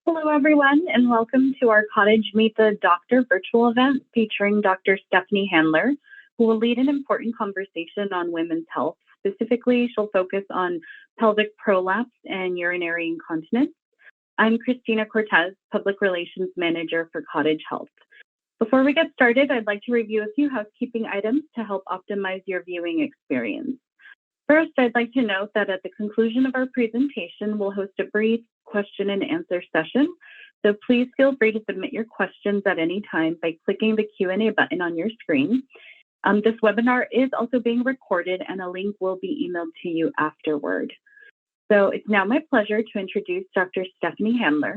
Hello, everyone, and welcome to our Cottage Meet the Doctor virtual event featuring Dr. Stephanie Handler, who will lead an important conversation on women's health. Specifically, she'll focus on pelvic prolapse and urinary incontinence. I'm Christina Cortez, Public Relations Manager for Cottage Health. Before we get started, I'd like to review a few housekeeping items to help optimize your viewing experience. First, I'd like to note that at the conclusion of our presentation, we'll host a brief question and answer session. So please feel free to submit your questions at any time by clicking the Q&A button on your screen. This webinar is also being recorded and a link will be emailed to you afterward. So it's now my pleasure to introduce Dr. Stephanie Handler.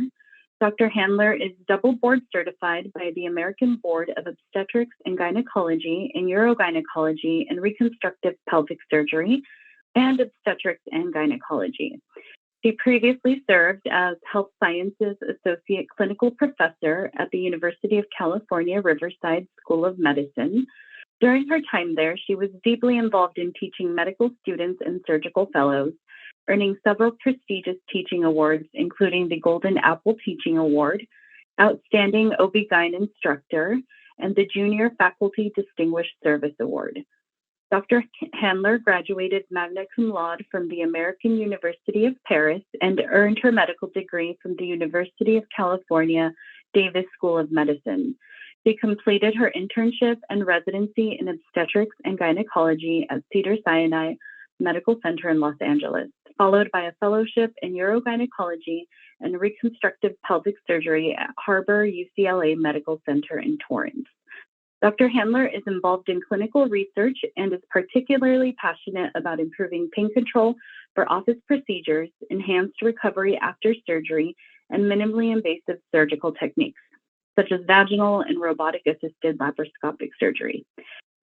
Dr. Handler is double board certified by the American Board of Obstetrics and Gynecology in Urogynecology and Reconstructive Pelvic Surgery and Obstetrics and Gynecology. She previously served as Health Sciences Associate Clinical Professor at the University of California, Riverside School of Medicine. During her time there, she was deeply involved in teaching medical students and surgical fellows, earning several prestigious teaching awards, including the Golden Apple Teaching Award, Outstanding OB-GYN Instructor, and the Junior Faculty Distinguished Service Award. Dr. Handler graduated magna cum laude from the American University of Paris and earned her medical degree from the University of California, Davis School of Medicine. She completed her internship and residency in obstetrics and gynecology at Cedars-Sinai Medical Center in Los Angeles, followed by a fellowship in urogynecology and reconstructive pelvic surgery at Harbor UCLA Medical Center in Torrance. Dr. Handler is involved in clinical research and is particularly passionate about improving pain control for office procedures, enhanced recovery after surgery, and minimally invasive surgical techniques, such as vaginal and robotic-assisted laparoscopic surgery.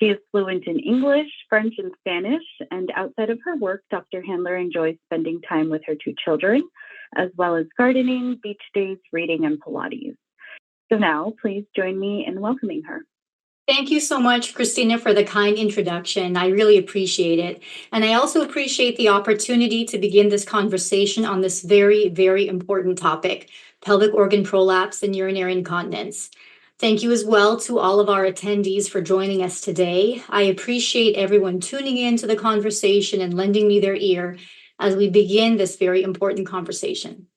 She is fluent in English, French, and Spanish, and outside of her work, Dr. Handler enjoys spending time with her two children, as well as gardening, beach days, reading, and Pilates. So now, please join me in welcoming her. Thank you so much, Christina, for the kind introduction. I really appreciate it. And I also appreciate the opportunity to begin this conversation on this very, very important topic, pelvic organ prolapse and urinary incontinence. Thank you as well to all of our attendees for joining us today. I appreciate everyone tuning in to the conversation and lending me their ear as we begin this very important conversation.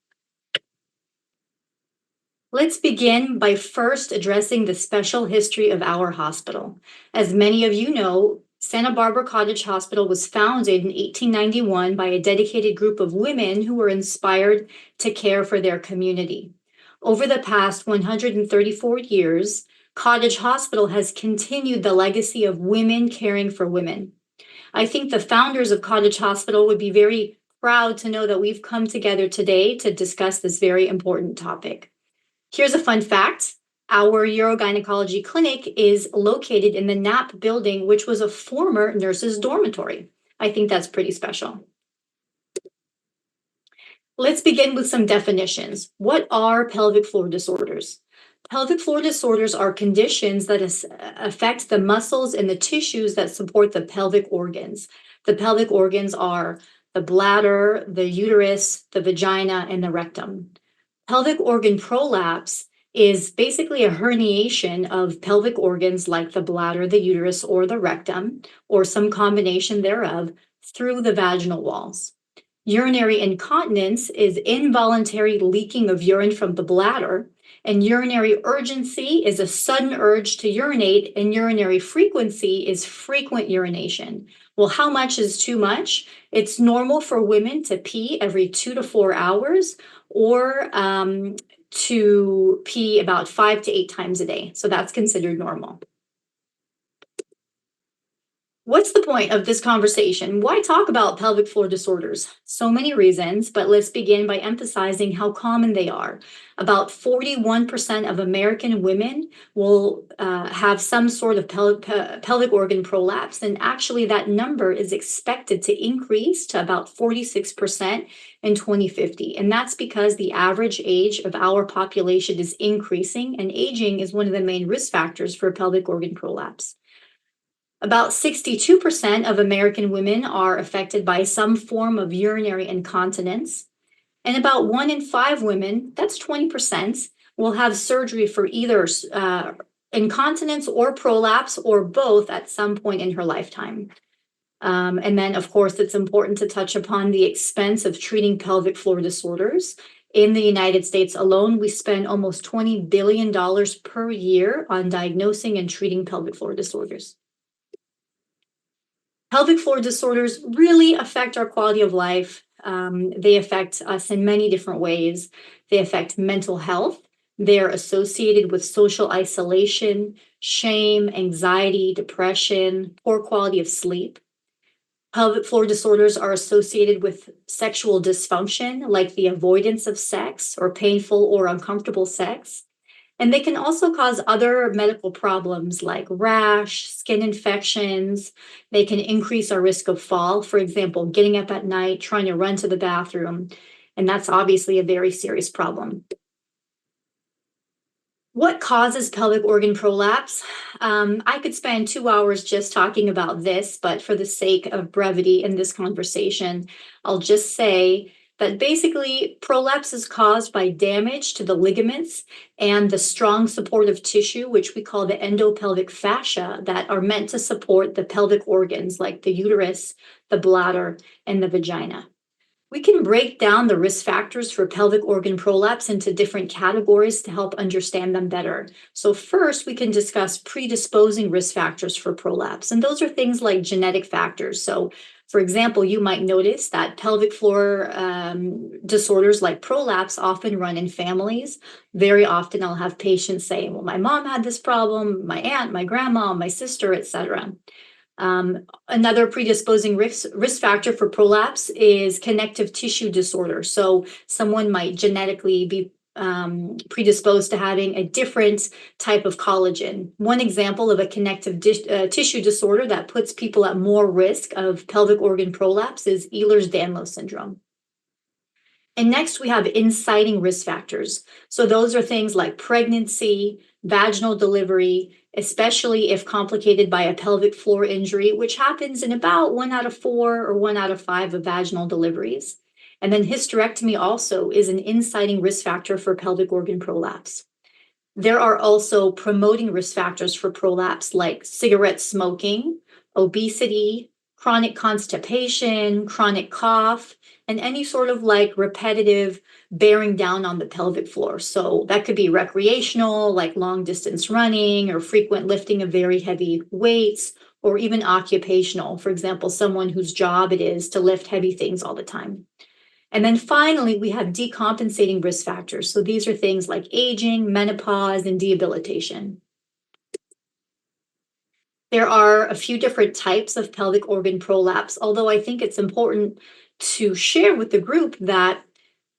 Let's begin by first addressing the special history of our hospital. As many of you know, Santa Barbara Cottage Hospital was founded in 1891 by a dedicated group of women who were inspired to care for their community. Over the past 134 years, Cottage Hospital has continued the legacy of women caring for women. I think the founders of Cottage Hospital would be very proud to know that we've come together today to discuss this very important topic. Here's a fun fact. Our urogynecology clinic is located in the Knapp building, which was a former nurse's dormitory. I think that's pretty special. Let's begin with some definitions. What are pelvic floor disorders? Pelvic floor disorders are conditions that affect the muscles and the tissues that support the pelvic organs. The pelvic organs are the bladder, the uterus, the vagina, and the rectum. Pelvic organ prolapse is basically a herniation of pelvic organs like the bladder, the uterus, or the rectum, or some combination thereof, through the vaginal walls. Urinary incontinence is involuntary leaking of urine from the bladder, and urinary urgency is a sudden urge to urinate, and urinary frequency is frequent urination. Well, how much is too much? It's normal for women to pee every 2 to 4 hours or to pee about 5 to 8 times a day. So that's considered normal. What's the point of this conversation? Why talk about pelvic floor disorders? So many reasons, but let's begin by emphasizing how common they are. About 41% of American women will have some sort of pelvic organ prolapse, and actually that number is expected to increase to about 46% in 2050. And that's because the average age of our population is increasing, and aging is one of the main risk factors for pelvic organ prolapse. About 62% of American women are affected by some form of urinary incontinence. And about 1 in 5 women, that's 20%, will have surgery for either incontinence or prolapse or both at some point in her lifetime. And then, of course, it's important to touch upon the expense of treating pelvic floor disorders. In the United States alone, we spend almost $20 billion per year on diagnosing and treating pelvic floor disorders. Pelvic floor disorders really affect our quality of life. They affect us in many different ways. They affect mental health. They're associated with social isolation, shame, anxiety, depression, poor quality of sleep. Pelvic floor disorders are associated with sexual dysfunction, like the avoidance of sex or painful or uncomfortable sex. And they can also cause other medical problems like rash, skin infections. They can increase our risk of fall, for example, getting up at night, trying to run to the bathroom. And that's obviously a very serious problem. What causes pelvic organ prolapse? I could spend 2 hours just talking about this, but for the sake of brevity in this conversation, I'll just say that basically prolapse is caused by damage to the ligaments and the strong supportive tissue, which we call the endopelvic fascia, that are meant to support the pelvic organs like the uterus, the bladder, and the vagina. We can break down the risk factors for pelvic organ prolapse into different categories to help understand them better. So first, we can discuss predisposing risk factors for prolapse. And those are things like genetic factors. So for example, you might notice that pelvic floor disorders like prolapse often run in families. Very often I'll have patients say, well, my mom had this problem, my aunt, my grandma, my sister, etc. Another predisposing risk factor for prolapse is connective tissue disorder. So someone might genetically be predisposed to having a different type of collagen. One example of a connective tissue disorder that puts people at more risk of pelvic organ prolapse is Ehlers-Danlos syndrome. And next, we have inciting risk factors. So those are things like pregnancy, vaginal delivery, especially if complicated by a pelvic floor injury, which happens in about 1 out of 4 or 1 out of 5 of vaginal deliveries. And then hysterectomy also is an inciting risk factor for pelvic organ prolapse. There are also promoting risk factors for prolapse like cigarette smoking, obesity, chronic constipation, chronic cough, and any sort of like repetitive bearing down on the pelvic floor. So that could be recreational, like long distance running or frequent lifting of very heavy weights, or even occupational. For example, someone whose job it is to lift heavy things all the time. And then finally, we have decompensating risk factors. So these are things like aging, menopause, and debilitation. There are a few different types of pelvic organ prolapse, although I think it's important to share with the group that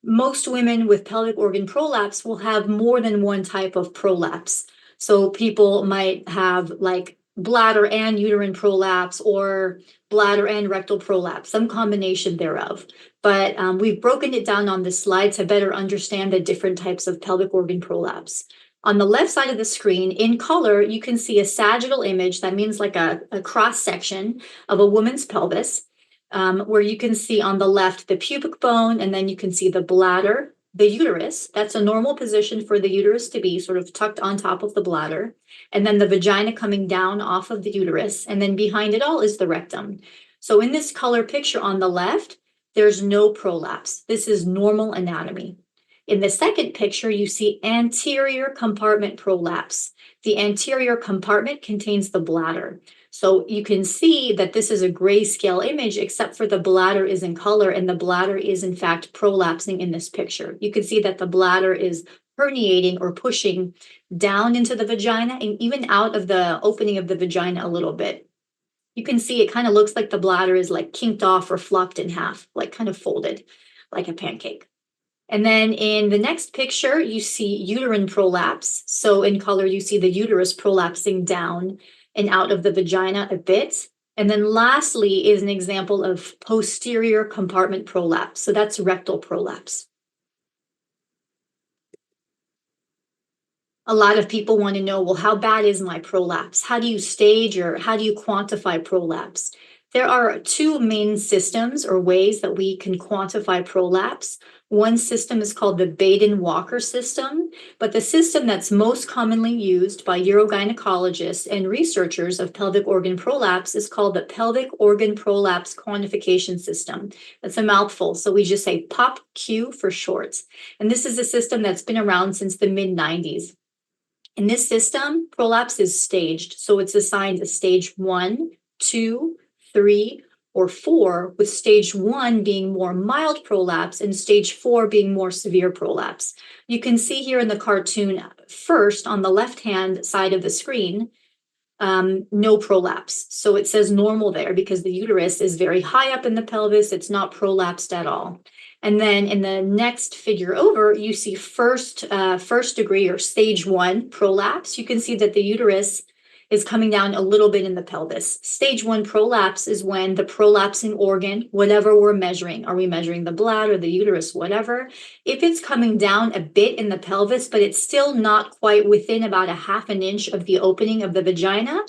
most women with pelvic organ prolapse will have more than one type of prolapse. So people might have like bladder and uterine prolapse or bladder and rectal prolapse, some combination thereof. But we've broken it down on this slide to better understand the different types of pelvic organ prolapse. On the left side of the screen, in color, you can see a sagittal image. That means like a cross section of a woman's pelvis, where you can see on the left the pubic bone, and then you can see the bladder, the uterus. That's a normal position for the uterus to be sort of tucked on top of the bladder, and then the vagina coming down off of the uterus, and then behind it all is the rectum. So in this color picture on the left, there's no prolapse. This is normal anatomy. In the second picture, you see anterior compartment prolapse. The anterior compartment contains the bladder. So you can see that this is a grayscale image, except for the bladder is in color, and the bladder is in fact prolapsing in this picture. You can see that the bladder is herniating or pushing down into the vagina and even out of the opening of the vagina a little bit. You can see it kind of looks like the bladder is like kinked off or flopped in half, like kind of folded like a pancake. And then in the next picture, you see uterine prolapse. So in color, you see the uterus prolapsing down and out of the vagina a bit. And then lastly is an example of posterior compartment prolapse. So that's rectal prolapse. A lot of people want to know, well, how bad is my prolapse? How do you stage or how do you quantify prolapse? There are two main systems or ways that we can quantify prolapse. One system is called the Baden-Walker system, but the system that's most commonly used by urogynecologists and researchers of pelvic organ prolapse is called the Pelvic Organ Prolapse Quantification System. That's a mouthful, so we just say POPQ for short. And this is a system that's been around since the mid-90s. In this system, prolapse is staged, so it's assigned a stage 1, 2, 3, or 4, with stage 1 being more mild prolapse and stage 4 being more severe prolapse. You can see here in the cartoon first on the left-hand side of the screen, no prolapse. So it says normal there because the uterus is very high up in the pelvis. It's not prolapsed at all. And then in the next figure over, you see first degree or stage 1 prolapse. You can see that the uterus is coming down a little bit in the pelvis. Stage 1 prolapse is when the prolapsing organ, whatever we're measuring, are we measuring the bladder, the uterus, whatever, if it's coming down a bit in the pelvis, but it's still not quite within about a half an inch of the opening of the vagina,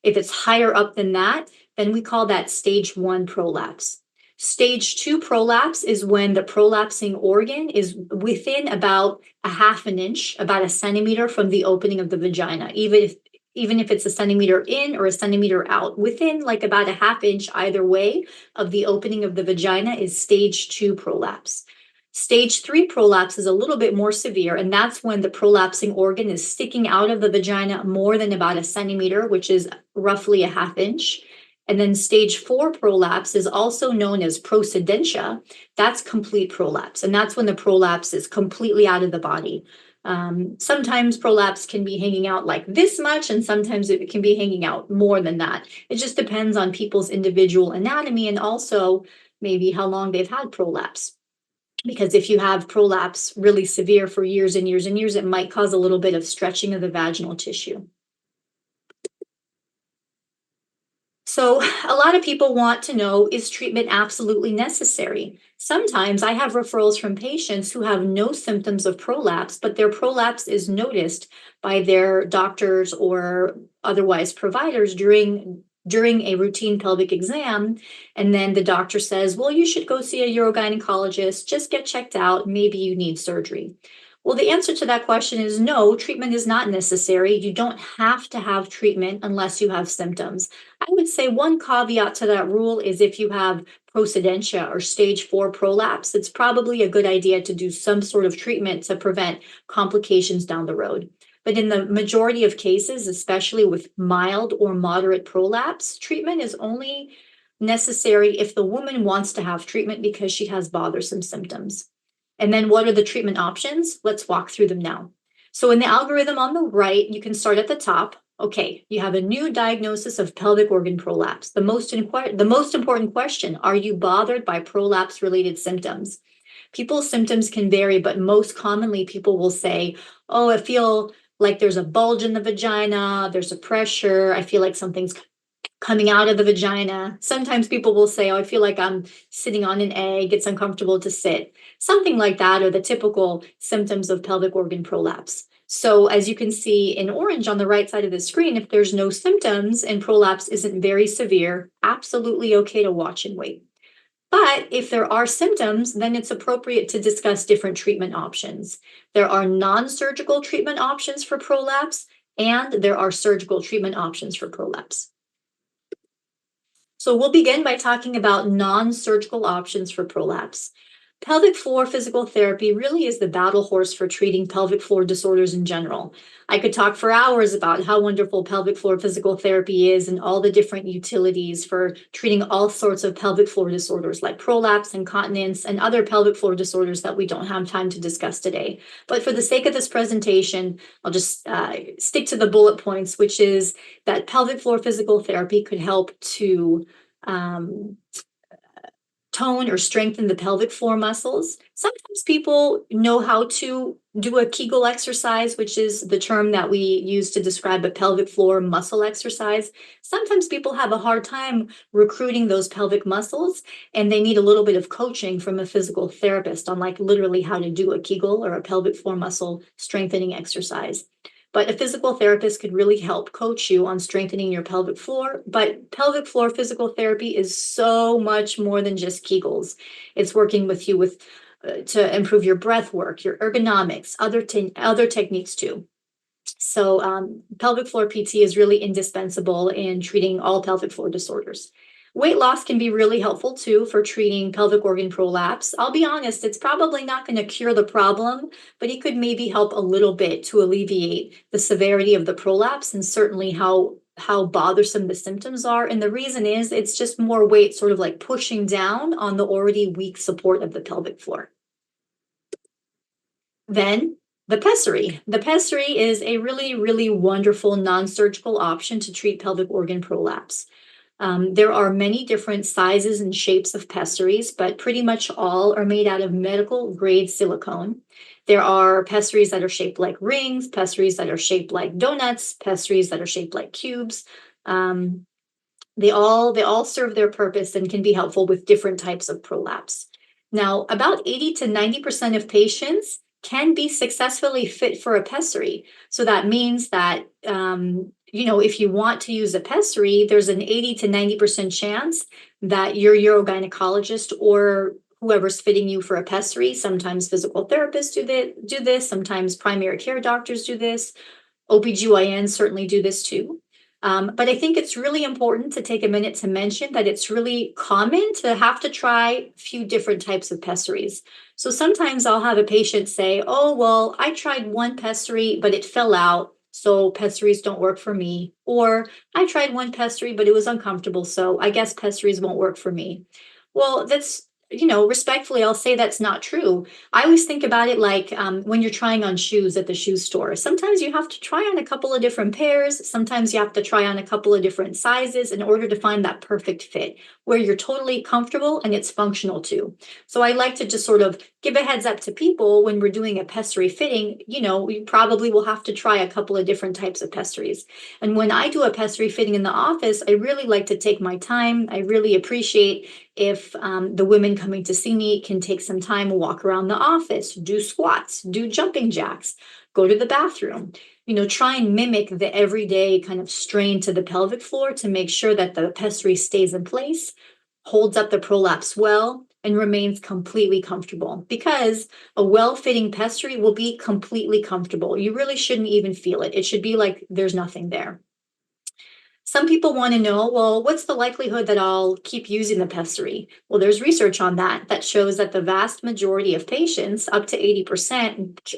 if it's higher up than that, then we call that stage 1 prolapse. Stage 2 prolapse is when the prolapsing organ is within about a half an inch, about a centimeter from the opening of the vagina, even if it's a centimeter in or a centimeter out, within like about a half inch either way of the opening of the vagina is stage 2 prolapse. Stage 3 prolapse is a little bit more severe, and that's when the prolapsing organ is sticking out of the vagina more than about a centimeter, which is roughly a half inch. And then stage 4 prolapse is also known as procedentia. That's complete prolapse, and that's when the prolapse is completely out of the body. Sometimes prolapse can be hanging out like this much, and sometimes it can be hanging out more than that. It just depends on people's individual anatomy and also maybe how long they've had prolapse. Because if you have prolapse really severe for years and years and years, it might cause a little bit of stretching of the vaginal tissue. So a lot of people want to know, is treatment absolutely necessary? Sometimes I have referrals from patients who have no symptoms of prolapse, but their prolapse is noticed by their doctors or otherwise providers during a routine pelvic exam. And then the doctor says, well, you should go see a urogynecologist, just get checked out, maybe you need surgery. Well, the answer to that question is no, treatment is not necessary. You don't have to have treatment unless you have symptoms. I would say one caveat to that rule is if you have procedentia or stage 4 prolapse, it's probably a good idea to do some sort of treatment to prevent complications down the road. But in the majority of cases, especially with mild or moderate prolapse, treatment is only necessary if the woman wants to have treatment because she has bothersome symptoms. And then what are the treatment options? Let's walk through them now. So in the algorithm on the right, you can start at the top. Okay, you have a new diagnosis of pelvic organ prolapse. The most important question, are you bothered by prolapse-related symptoms? People's symptoms can vary, but most commonly people will say, oh, I feel like there's a bulge in the vagina, there's a pressure, I feel like something's coming out of the vagina. Sometimes people will say, oh, I feel like I'm sitting on an egg, it's uncomfortable to sit. Something like that are the typical symptoms of pelvic organ prolapse. So as you can see in orange on the right side of the screen, if there's no symptoms and prolapse isn't very severe, absolutely okay to watch and wait. But if there are symptoms, then it's appropriate to discuss different treatment options. There are non-surgical treatment options for prolapse, and there are surgical treatment options for prolapse. So we'll begin by talking about non-surgical options for prolapse. Pelvic floor physical therapy really is the battle horse for treating pelvic floor disorders in general. I could talk for hours about how wonderful pelvic floor physical therapy is and all the different utilities for treating all sorts of pelvic floor disorders like prolapse, incontinence, and other pelvic floor disorders that we don't have time to discuss today. But for the sake of this presentation, I'll just stick to the bullet points, which is that pelvic floor physical therapy could help to tone or strengthen the pelvic floor muscles. Sometimes people know how to do a Kegel exercise, which is the term that we use to describe a pelvic floor muscle exercise. Sometimes people have a hard time recruiting those pelvic muscles, and they need a little bit of coaching from a physical therapist on like literally how to do a Kegel or a pelvic floor muscle strengthening exercise. But a physical therapist could really help coach you on strengthening your pelvic floor. But pelvic floor physical therapy is so much more than just Kegels. It's working with you to improve your breath work, your ergonomics, other techniques too. So pelvic floor PT is really indispensable in treating all pelvic floor disorders. Weight loss can be really helpful too for treating pelvic organ prolapse. I'll be honest, it's probably not going to cure the problem, but it could maybe help a little bit to alleviate the severity of the prolapse and certainly how bothersome the symptoms are. And the reason is it's just more weight sort of like pushing down on the already weak support of the pelvic floor. Then the pessary. The pessary is a really, really wonderful non-surgical option to treat pelvic organ prolapse. There are many different sizes and shapes of pessaries, but pretty much all are made out of medical grade silicone. There are pessaries that are shaped like rings, pessaries that are shaped like donuts, pessaries that are shaped like cubes. They all serve their purpose and can be helpful with different types of prolapse. Now, about 80 to 90% of patients can be successfully fit for a pessary. So that means that, if you want to use a pessary, there's an 80 to 90% chance that your urogynecologist or whoever's fitting you for a pessary, sometimes physical therapists do this, sometimes primary care doctors do this, OBGYNs certainly do this too. But I think it's really important to take a minute to mention that it's really common to have to try a few different types of pessaries. So sometimes I'll have a patient say, oh, well, I tried one pessary, but it fell out, so pessaries don't work for me. Or I tried one pessary, but it was uncomfortable, so I guess pessaries won't work for me. Well, respectfully, I'll say that's not true. I always think about it like when you're trying on shoes at the shoe store. Sometimes you have to try on a couple of different pairs. Sometimes you have to try on a couple of different sizes in order to find that perfect fit where you're totally comfortable and it's functional too. So I like to just sort of give a heads up to people when we're doing a pessary fitting, we probably will have to try a couple of different types of pessaries. And when I do a pessary fitting in the office, I really like to take my time. I really appreciate if the women coming to see me can take some time and walk around the office, do squats, do jumping jacks, go to the bathroom, try and mimic the everyday kind of strain to the pelvic floor to make sure that the pessary stays in place, holds up the prolapse well, and remains completely comfortable. Because a well-fitting pessary will be completely comfortable. You really shouldn't even feel it. It should be like there's nothing there. Some people want to know, well, what's the likelihood that I'll keep using the pessary? Well, there's research on that shows that the vast majority of patients, up to 80%,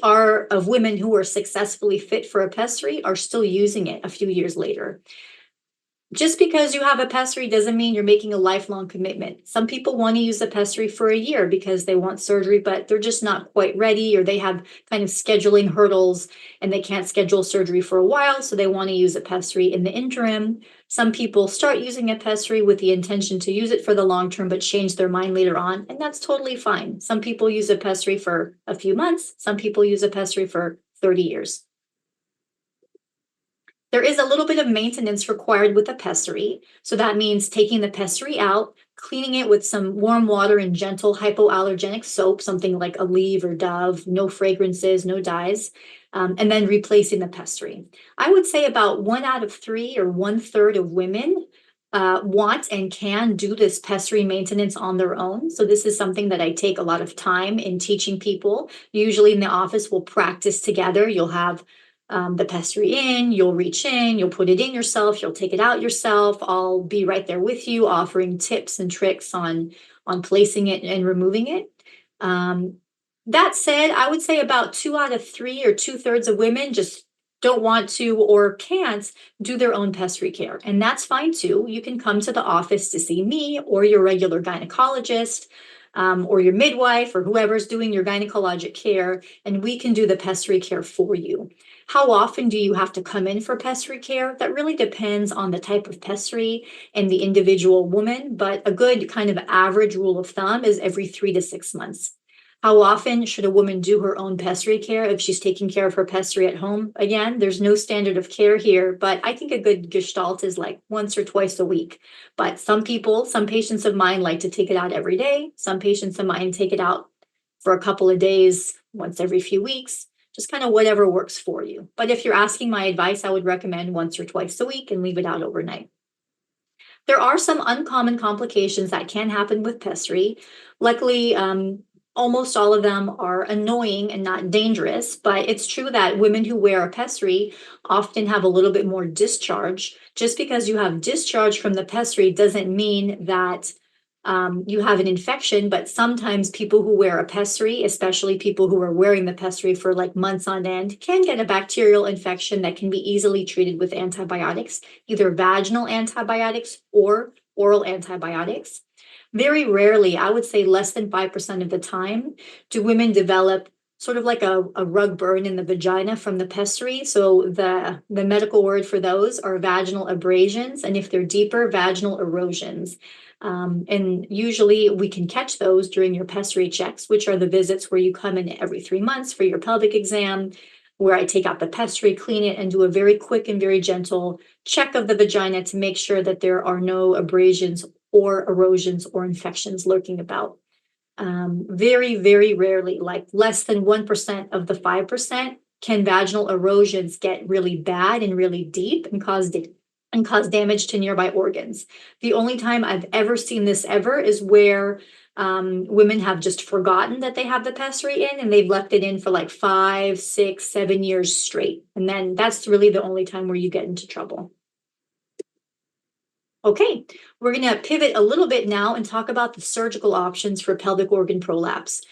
of women who are successfully fit for a pessary are still using it a few years later. Just because you have a pessary doesn't mean you're making a lifelong commitment. Some people want to use a pessary for a year because they want surgery, but they're just not quite ready, or they have kind of scheduling hurdles and they can't schedule surgery for a while, so they want to use a pessary in the interim. Some people start using a pessary with the intention to use it for the long term, but change their mind later on, and that's totally fine. Some people use a pessary for a few months. Some people use a pessary for 30 years. There is a little bit of maintenance required with a pessary. So that means taking the pessary out, cleaning it with some warm water and gentle hypoallergenic soap, something like Aleve or Dove, no fragrances, no dyes, and then replacing the pessary. I would say about 1 out of 3 or 1/3 of women want and can do this pessary maintenance on their own. So this is something that I take a lot of time in teaching people. Usually in the office, we'll practice together. You'll have the pessary in, you'll reach in, you'll put it in yourself, you'll take it out yourself. I'll be right there with you, offering tips and tricks on placing it and removing it. That said, I would say about 2 out of 3 or 2/3 of women just don't want to or can't do their own pessary care. And that's fine too. You can come to the office to see me or your regular gynecologist, or your midwife or whoever's doing your gynecologic care, and we can do the pessary care for you. How often do you have to come in for pessary care? That really depends on the type of pessary and the individual woman, but a good kind of average rule of thumb is every 3 to 6 months. How often should a woman do her own pessary care if she's taking care of her pessary at home? Again, there's no standard of care here, but I think a good gestalt is like once or twice a week. But some patients of mine like to take it out every day. Some patients of mine take it out for a couple of days, once every few weeks. just kind of whatever works for you. But if you're asking my advice, I would recommend once or twice a week and leave it out overnight. There are some uncommon complications that can happen with pessary. Luckily, almost all of them are annoying and not dangerous, but it's true that women who wear a pessary often have a little bit more discharge. Just because you have discharge from the pessary doesn't mean that you have an infection, but sometimes people who wear a pessary, especially people who are wearing the pessary for like months on end, can get a bacterial infection that can be easily treated with antibiotics, either vaginal antibiotics or oral antibiotics. Very rarely, I would say less than 5% of the time, do women develop sort of like a rug burn in the vagina from the pessary. So the medical word for those are vaginal abrasions, and if they're deeper, vaginal erosions. And usually we can catch those during your pessary checks, which are the visits where you come in every 3 months for your pelvic exam, where I take out the pessary, clean it, and do a very quick and very gentle check of the vagina to make sure that there are no abrasions or erosions or infections lurking about. Very, very rarely, like less than 1% of the 5%, can vaginal erosions get really bad and really deep and cause damage to nearby organs. The only time I've ever seen this ever is where women have just forgotten that they have the pessary in and they've left it in for like 5, 6, 7 years straight. And then that's really the only time where you get into trouble. Okay, we're going to pivot a little bit now and talk about the surgical options for pelvic organ prolapse.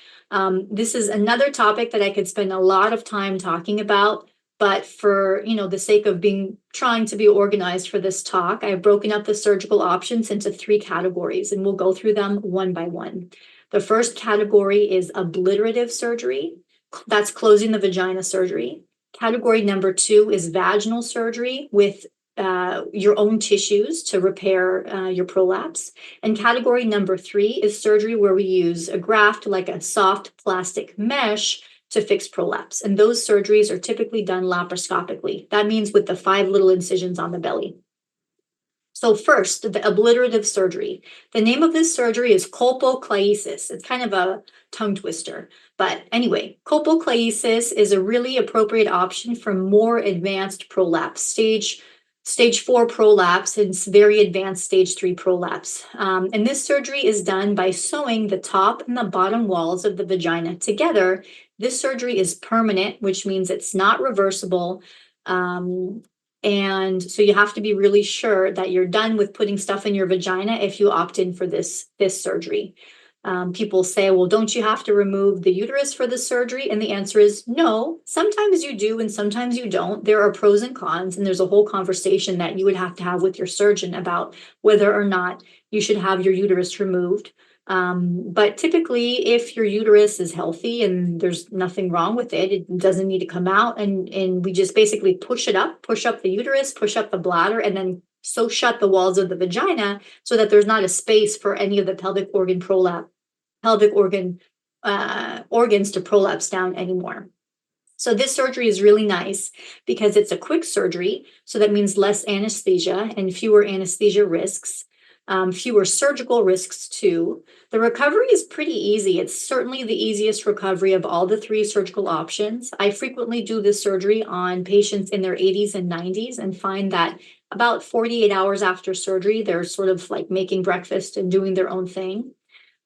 This is another topic that I could spend a lot of time talking about, but for the sake of trying to be organized for this talk, I've broken up the surgical options into 3 categories, and we'll go through them one by one. The first category is obliterative surgery. That's closing the vagina surgery. Category number 2 is vaginal surgery with your own tissues to repair your prolapse. And category number 3 is surgery where we use a graft like a soft plastic mesh to fix prolapse. And those surgeries are typically done laparoscopically. That means with the 5 little incisions on the belly. So first, the obliterative surgery. The name of this surgery is colpoclaesis. It's kind of a tongue twister. But anyway, colpoclaesis is a really appropriate option for more advanced prolapse, stage 4 prolapse and very advanced stage 3 prolapse. And this surgery is done by sewing the top and the bottom walls of the vagina together. This surgery is permanent, which means it's not reversible. And so you have to be really sure that you're done with putting stuff in your vagina if you opt in for this surgery. People say, well, don't you have to remove the uterus for the surgery? And the answer is no. Sometimes you do and sometimes you don't. There are pros and cons, and there's a whole conversation that you would have to have with your surgeon about whether or not you should have your uterus removed. But typically, if your uterus is healthy and there's nothing wrong with it, it doesn't need to come out. And we just basically push up the uterus, push up the bladder, and then sew shut the walls of the vagina so that there's not a space for any of the pelvic organ organs to prolapse down anymore. So this surgery is really nice because it's a quick surgery. So that means less anesthesia and fewer anesthesia risks, fewer surgical risks too. The recovery is pretty easy. It's certainly the easiest recovery of all the 3 surgical options. I frequently do this surgery on patients in their 80s and 90s and find that about 48 hours after surgery, they're sort of like making breakfast and doing their own thing.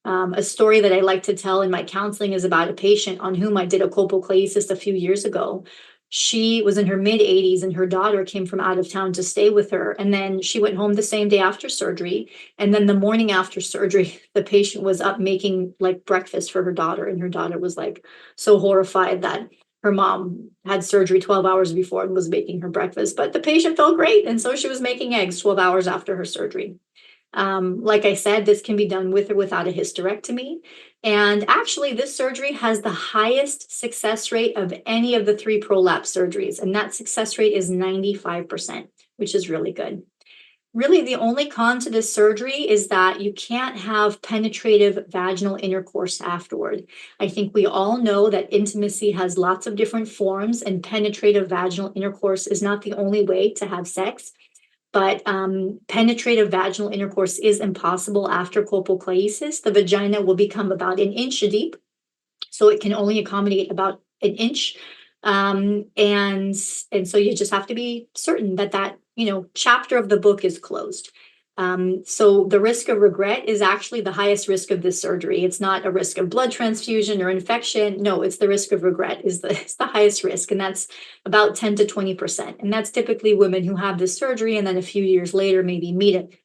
A story that I like to tell in my counseling is about a patient on whom I did a colpoclaesis a few years ago. She was in her mid-80s and her daughter came from out of town to stay with her. And then she went home the same day after surgery. And then the morning after surgery, the patient was up making like breakfast for her daughter. And her daughter was like so horrified that her mom had surgery 12 hours before and was making her breakfast. But the patient felt great. And so she was making eggs 12 hours after her surgery. Like I said, this can be done with or without a hysterectomy. And actually, this surgery has the highest success rate of any of the 3 prolapse surgeries. And that success rate is 95%, which is really good. Really, the only con to this surgery is that you can't have penetrative vaginal intercourse afterward. I think we all know that intimacy has lots of different forms, and penetrative vaginal intercourse is not the only way to have sex. But penetrative vaginal intercourse is impossible after colpoclaesis. The vagina will become about 1 inch deep, so it can only accommodate about 1 inch And so you just have to be certain that chapter of the book is closed. So the risk of regret is actually the highest risk of this surgery. It's not a risk of blood transfusion or infection. No, it's the risk of regret is the highest risk. And that's about 10 to 20%. And that's typically women who have this surgery and then a few years later maybe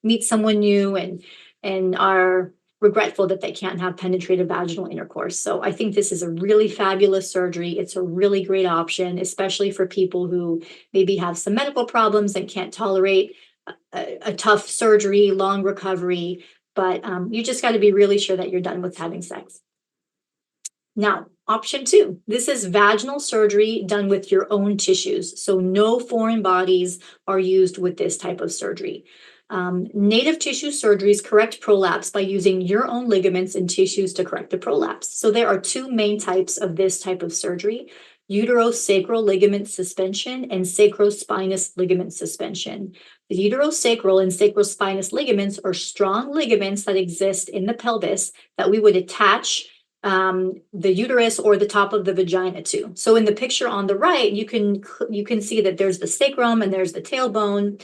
meet someone new and are regretful that they can't have penetrative vaginal intercourse. So I think this is a really fabulous surgery. It's a really great option, especially for people who maybe have some medical problems and can't tolerate a tough surgery, long recovery, but you just got to be really sure that you're done with having sex. Now, option 2, this is vaginal surgery done with your own tissues. So no foreign bodies are used with this type of surgery. Native tissue surgeries correct prolapse by using your own ligaments and tissues to correct the prolapse. So there are 2 main types of this type of surgery: uterosacral ligament suspension and sacrospinous ligament suspension. The uterosacral and sacrospinous ligaments are strong ligaments that exist in the pelvis that we would attach the uterus or the top of the vagina to. So in the picture on the right, you can see that there's the sacrum and there's the tailbone.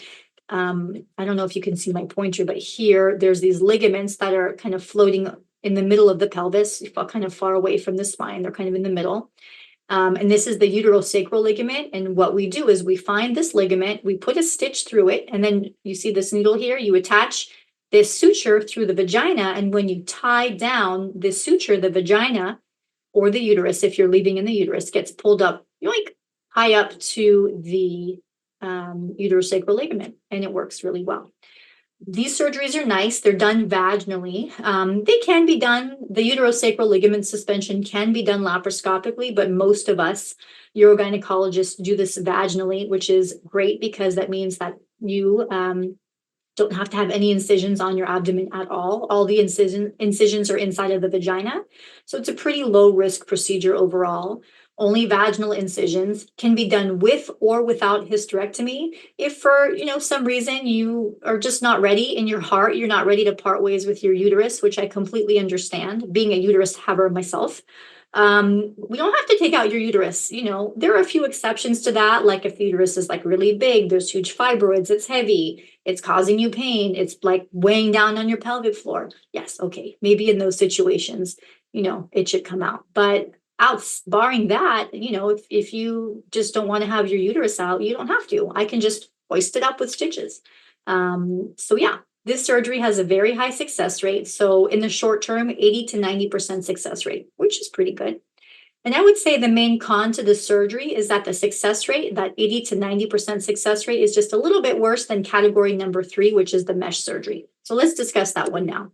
I don't know if you can see my pointer, but here there's these ligaments that are kind of floating in the middle of the pelvis, kind of far away from the spine. They're kind of in the middle. And this is the uterosacral ligament. And what we do is we find this ligament, we put a stitch through it, and then you see this needle here, you attach this suture through the vagina. And when you tie down this suture, the vagina or the uterus, if you're leaving in the uterus, gets pulled up, yoink, high up to the uterosacral ligament, and it works really well. These surgeries are nice. They're done vaginally. They can be done, the uterosacral ligament suspension can be done laparoscopically, but most of us urogynecologists do this vaginally, which is great because that means that you don't have to have any incisions on your abdomen at all. All the incisions are inside of the vagina. So it's a pretty low risk procedure overall. Only vaginal incisions can be done with or without hysterectomy. If for some reason you are just not ready in your heart, you're not ready to part ways with your uterus, which I completely understand, being a uterus haver myself. We don't have to take out your uterus. There are a few exceptions to that, like if the uterus is like really big, there's huge fibroids, it's heavy, it's causing you pain, it's like weighing down on your pelvic floor. Yes, okay, maybe in those situations, it should come out. But barring that, if you just don't want to have your uterus out, you don't have to. I can just hoist it up with stitches. So yeah, this surgery has a very high success rate. So in the short term, 80 to 90% success rate, which is pretty good. And I would say the main con to the surgery is that the success rate, that 80 to 90% success rate, is just a little bit worse than category number 3, which is the mesh surgery. So let's discuss that one now.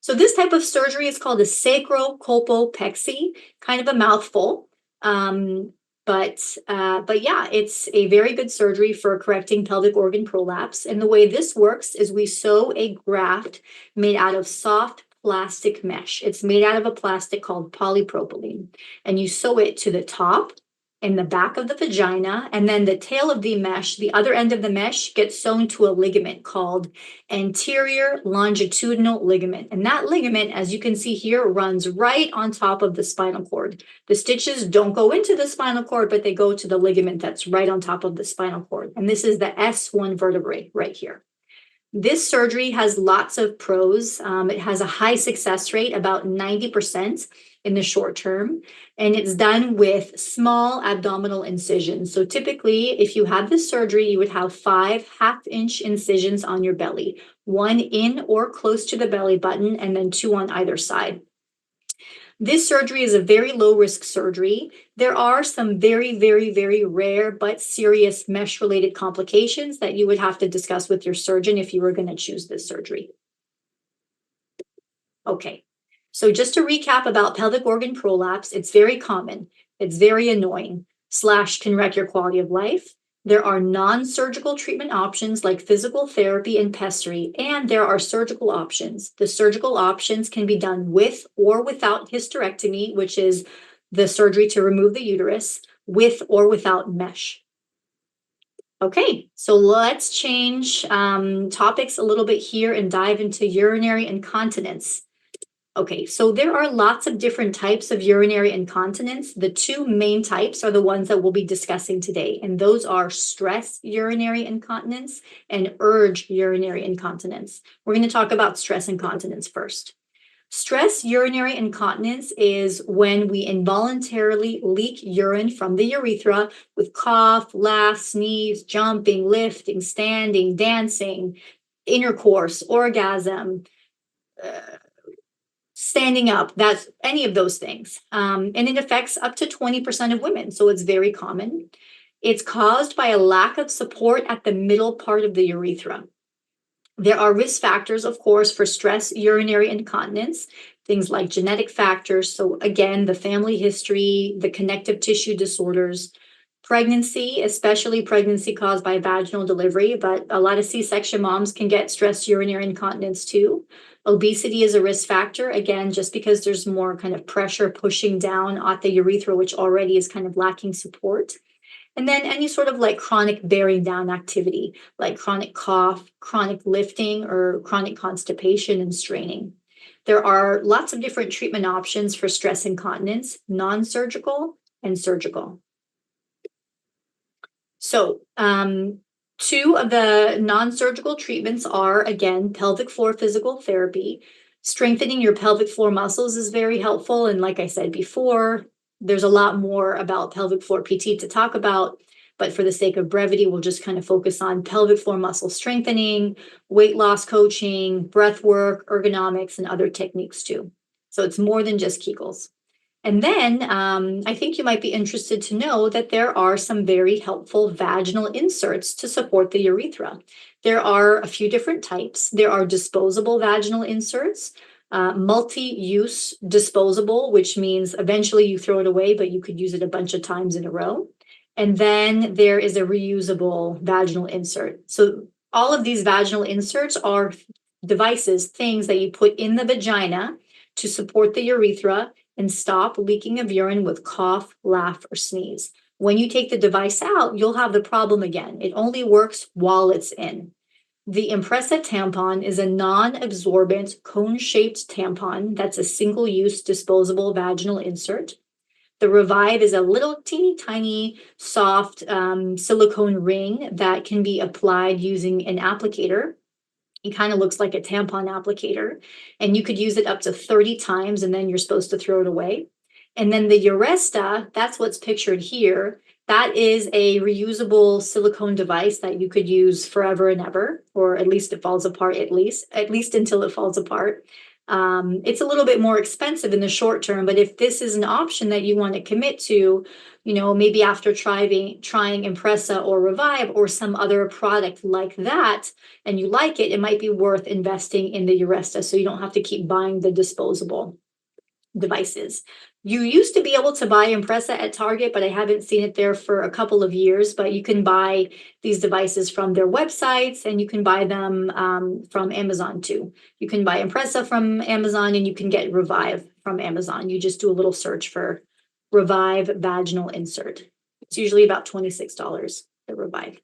So this type of surgery is called a sacrocolpopexy, kind of a mouthful. But yeah, it's a very good surgery for correcting pelvic organ prolapse. And the way this works is we sew a graft made out of soft plastic mesh. It's made out of a plastic called polypropylene. And you sew it to the top and the back of the vagina. And then the tail of the mesh, the other end of the mesh, gets sewn to a ligament called anterior longitudinal ligament. And that ligament, as you can see here, runs right on top of the spinal cord. The stitches don't go into the spinal cord, but they go to the ligament that's right on top of the spinal cord. And this is the S1 vertebrae right here. This surgery has lots of pros. It has a high success rate, about 90% in the short term, and it's done with small abdominal incisions. So typically, if you have this surgery, you would have 5 half-inch incisions on your belly, 1 in or close to the belly button, and then 2 on either side. This surgery is a very low-risk surgery. There are some very, very, very rare but serious mesh-related complications that you would have to discuss with your surgeon if you were going to choose this surgery. Okay, so just to recap about pelvic organ prolapse, it's very common. It's very annoying, / can wreck your quality of life. There are non-surgical treatment options like physical therapy and pessary, and there are surgical options. The surgical options can be done with or without hysterectomy, which is the surgery to remove the uterus, with or without mesh. Okay, so let's change topics a little bit here and dive into urinary incontinence. Okay, so there are lots of different types of urinary incontinence. The two main types are the ones that we'll be discussing today, and those are stress urinary incontinence and urge urinary incontinence. We're going to talk about stress incontinence first. Stress urinary incontinence is when we involuntarily leak urine from the urethra with cough, laugh, sneeze, jumping, lifting, standing, dancing, intercourse, orgasm, uh, standing up, that's any of those things. And it affects up to 20% of women, so it's very common. It's caused by a lack of support at the middle part of the urethra. There are risk factors, of course, for stress urinary incontinence, things like genetic factors. So, again, the family history, the connective tissue disorders, pregnancy, especially pregnancy caused by vaginal delivery, but a lot of C-section moms can get stress urinary incontinence too. Obesity is a risk factor, again, just because there's more kind of pressure pushing down at the urethra, which already is kind of lacking support. And then any sort of like chronic bearing down activity, like chronic cough, chronic lifting, or chronic constipation and straining. There are lots of different treatment options for stress incontinence, non-surgical and surgical. So, two of the non-surgical treatments are, again, pelvic floor physical therapy. Strengthening your pelvic floor muscles is very helpful. And like I said before, there's a lot more about pelvic floor PT to talk about. But for the sake of brevity, we'll just kind of focus on pelvic floor muscle strengthening, weight loss coaching, breath work, ergonomics, and other techniques too. So it's more than just Kegels. And then I think you might be interested to know that there are some very helpful vaginal inserts to support the urethra. There are a few different types. There are disposable vaginal inserts, multi-use disposable, which means eventually you throw it away, but you could use it a bunch of times in a row. And then there is a reusable vaginal insert. So all of these vaginal inserts are devices, things that you put in the vagina to support the urethra and stop leaking of urine with cough, laugh, or sneeze. When you take the device out, you'll have the problem again. It only works while it's in. The Impressa tampon is a non-absorbent cone-shaped tampon that's a single-use disposable vaginal insert. The Revive is a little teeny tiny soft silicone ring that can be applied using an applicator. It kind of looks like a tampon applicator, and you could use it up to 30 times, and then you're supposed to throw it away. And then the Uresta, that's what's pictured here. That is a reusable silicone device that you could use forever and ever, or at least it falls apart, at least until it falls apart. It's a little bit more expensive in the short term, but if this is an option that you want to commit to, maybe after trying Impressa or Revive or some other product like that, and you like it, it might be worth investing in the Uresta so you don't have to keep buying the disposable devices. You used to be able to buy Impressa at Target, but I haven't seen it there for a couple of years. But you can buy these devices from their websites, and you can buy them from Amazon too. You can buy Impressa from Amazon, and you can get Revive from Amazon. You just do a little search for Revive vaginal insert. It's usually about $26, the Revive.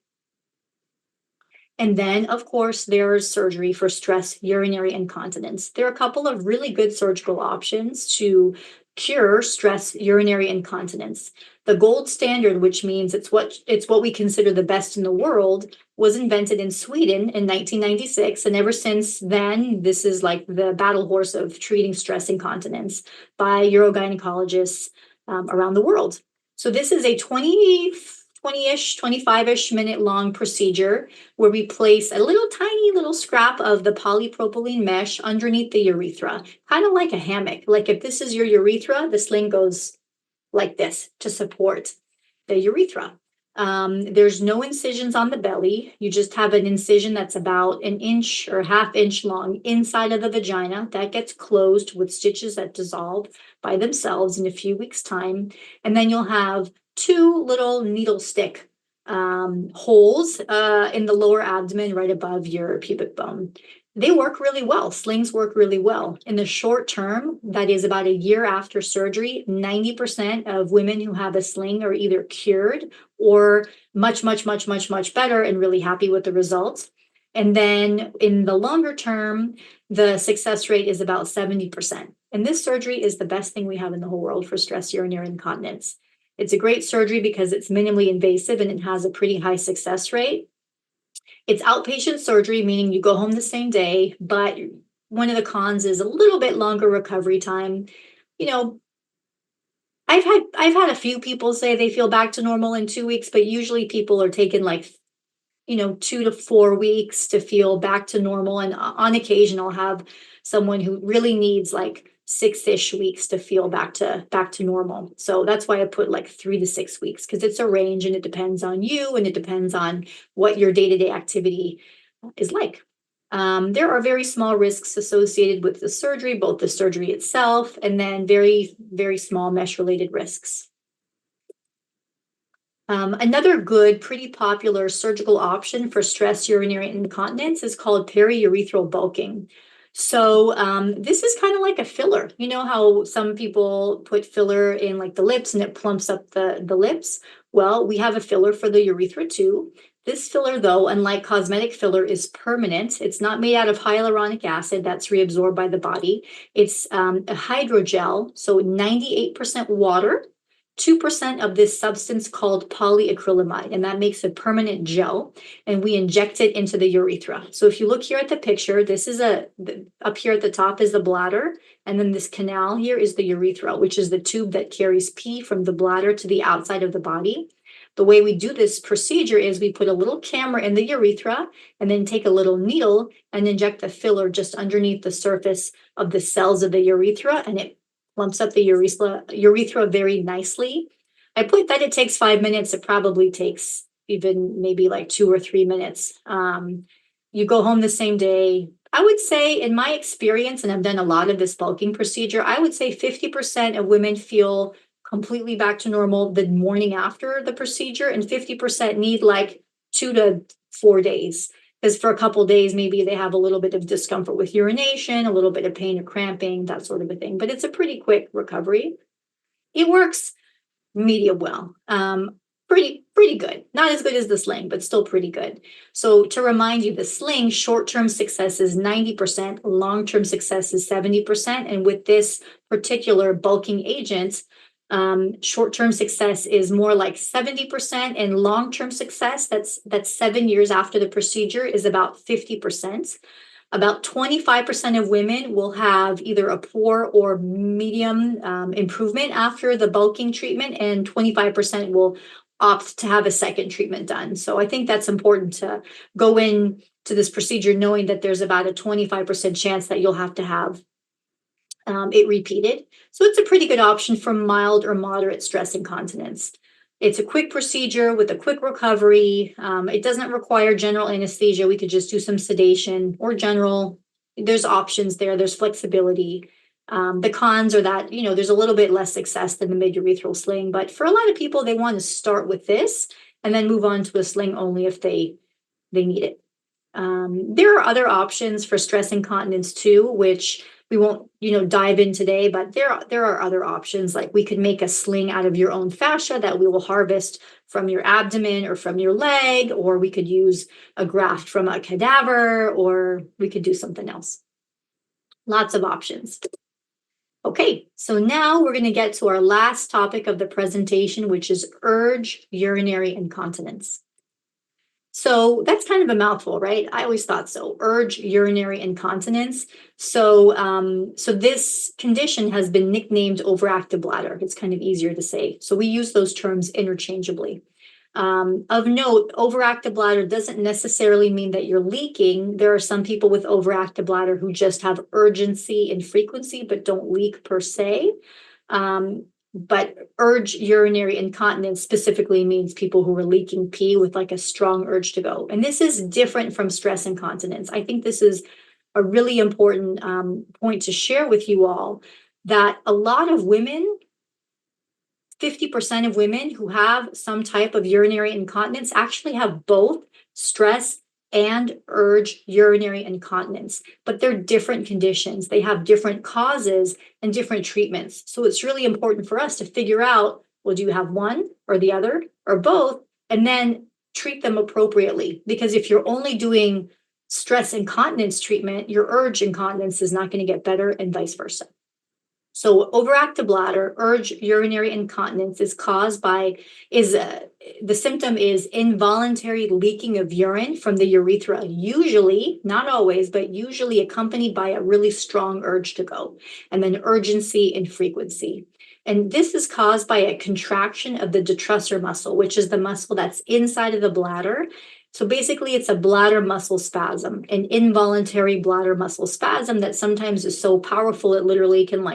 And then, of course, there's surgery for stress urinary incontinence. There are a couple of really good surgical options to cure stress urinary incontinence. The gold standard, which means it's what we consider the best in the world, was invented in Sweden in 1996. And ever since then, this is like the battle horse of treating stress incontinence by urogynecologists around the world. So this is a 25-ish minute long procedure where we place a little tiny little scrap of the polypropylene mesh underneath the urethra, kind of like a hammock. Like if this is your urethra, the sling goes like this to support the urethra. There's no incisions on the belly. You just have an incision that's about an inch or half-inch long inside of the vagina that gets closed with stitches that dissolve by themselves in a few weeks' time. And then you'll have two little needle stick holes in the lower abdomen right above your pubic bone. They work really well. Slings work really well. In the short term, that is about a year after surgery, 90% of women who have a sling are either cured or much, much, much, much, much better and really happy with the results. And then in the longer term, the success rate is about 70%. And this surgery is the best thing we have in the whole world for stress urinary incontinence. It's a great surgery because it's minimally invasive and it has a pretty high success rate. It's outpatient surgery, meaning you go home the same day, but one of the cons is a little bit longer recovery time. You know, I've had a few people say they feel back to normal in 2 weeks, but usually people are taking like 2 to 4 weeks to feel back to normal. And on occasion, I'll have someone who really needs like 6-ish weeks to feel back to normal. So that's why I put like 3 to 6 weeks, because it's a range and it depends on you and it depends on what your day-to-day activity is like. There are very small risks associated with the surgery, both the surgery itself and then very, very small mesh-related risks. Another good, pretty popular surgical option for stress urinary incontinence is called periurethral bulking. So this is kind of like a filler. You know how some people put filler in like the lips and it plumps up the lips? Well, we have a filler for the urethra too. This filler, though, unlike cosmetic filler, is permanent. It's not made out of hyaluronic acid that's reabsorbed by the body. It's a hydrogel, so 98% water, 2% of this substance called polyacrylamide, and that makes a permanent gel, and we inject it into the urethra. So if you look here at the picture, this is up here at the top is the bladder, and then this canal here is the urethra, which is the tube that carries pee from the bladder to the outside of the body. The way we do this procedure is we put a little camera in the urethra and then take a little needle and inject the filler just underneath the surface of the cells of the urethra, and it plumps up the urethra very nicely. I put that it takes 5 minutes. It probably takes even maybe like 2 or 3 minutes. You go home the same day. I would say, in my experience, and I've done a lot of this bulking procedure, I would say 50% of women feel completely back to normal the morning after the procedure, and 50% need like 2 to 4 days. Because for a couple of days, maybe they have a little bit of discomfort with urination, a little bit of pain or cramping, that sort of a thing. But it's a pretty quick recovery. It works medium well. Pretty good. Not as good as the sling, but still pretty good. So to remind you, the sling, short-term success is 90%, long-term success is 70%. And with this particular bulking agent, short-term success is more like 70%, and long-term success, that's 7 years after the procedure, is about 50%. About 25% of women will have either a poor or medium improvement after the bulking treatment, and 25% will opt to have a second treatment done. So I think that's important to go in to this procedure knowing that there's about a 25% chance that you'll have to have it repeated. So it's a pretty good option for mild or moderate stress incontinence. It's a quick procedure with a quick recovery. It doesn't require general anesthesia. We could just do some sedation or general. There's options there. There's flexibility. The cons are that, there's a little bit less success than the mid-urethral sling. But for a lot of people, they want to start with this and then move on to a sling only if they need it. There are other options for stress incontinence too, which we won't, dive in today, but there are other options. Like we could make a sling out of your own fascia that we will harvest from your abdomen or from your leg, or we could use a graft from a cadaver, or we could do something else. Lots of options. Okay, so now we're going to get to our last topic of the presentation, which is urge urinary incontinence. So that's kind of a mouthful, right? I always thought so. Urge urinary incontinence. So this condition has been nicknamed overactive bladder. It's kind of easier to say. So we use those terms interchangeably. Of note, overactive bladder doesn't necessarily mean that you're leaking. There are some people with overactive bladder who just have urgency and frequency, but don't leak per se. But urge urinary incontinence specifically means people who are leaking pee with like a strong urge to go. And this is different from stress incontinence. I think this is a really important point to share with you all, that a lot of women, 50% of women who have some type of urinary incontinence actually have both stress and urge urinary incontinence, but they're different conditions. They have different causes and different treatments. So it's really important for us to figure out, well, do you have one or the other or both, and then treat them appropriately? Because if you're only doing stress incontinence treatment, your urge incontinence is not going to get better, and vice versa. So overactive bladder, urge urinary incontinence is caused by, the symptom is involuntary leaking of urine from the urethra, usually, not always, but usually accompanied by a really strong urge to go, and then urgency and frequency. And this is caused by a contraction of the detrusor muscle, which is the muscle that's inside of the bladder. So basically, it's a bladder muscle spasm, an involuntary bladder muscle spasm that sometimes is so powerful it literally can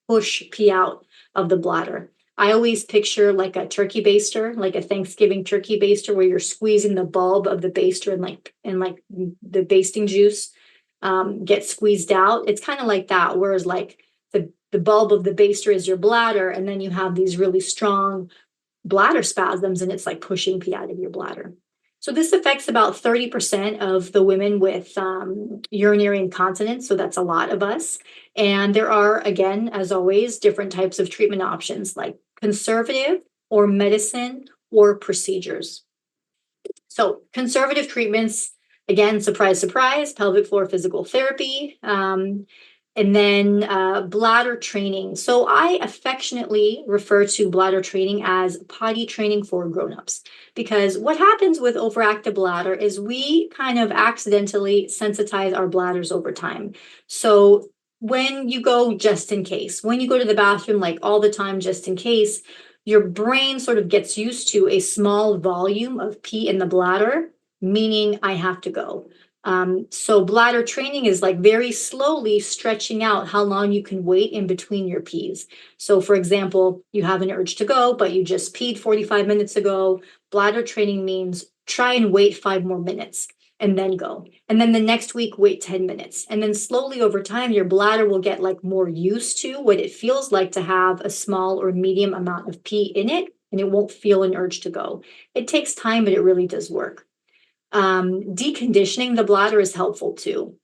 push pee out of the bladder. I always picture like a turkey baster, like a Thanksgiving turkey baster, where you're squeezing the bulb of the baster and the basting juice gets squeezed out. It's kind of like that. Whereas the bulb of the baster is your bladder, and then you have these really strong bladder spasms, and it's like pushing pee out of your bladder. So this affects about 30% of the women with urinary incontinence. So that's a lot of us. And there are, again, as always, different types of treatment options like conservative or medicine or procedures. So conservative treatments, again, surprise, surprise, pelvic floor physical therapy, and then bladder training. So I affectionately refer to bladder training as potty training for grownups, because what happens with overactive bladder is we kind of accidentally sensitize our bladders over time. So when you go just in case, when you go to the bathroom like all the time just in case, your brain sort of gets used to a small volume of pee in the bladder, meaning I have to go. So bladder training is like very slowly stretching out how long you can wait in between your pees. So for example, you have an urge to go, but you just peed 45 minutes ago. Bladder training means try and wait 5 more minutes and then go. And then the next week, wait 10 minutes. And then slowly over time, your bladder will get more used to what it feels like to have a small or medium amount of pee in it, and it won't feel an urge to go. It takes time, but it really does work. Deconditioning the bladder is helpful too.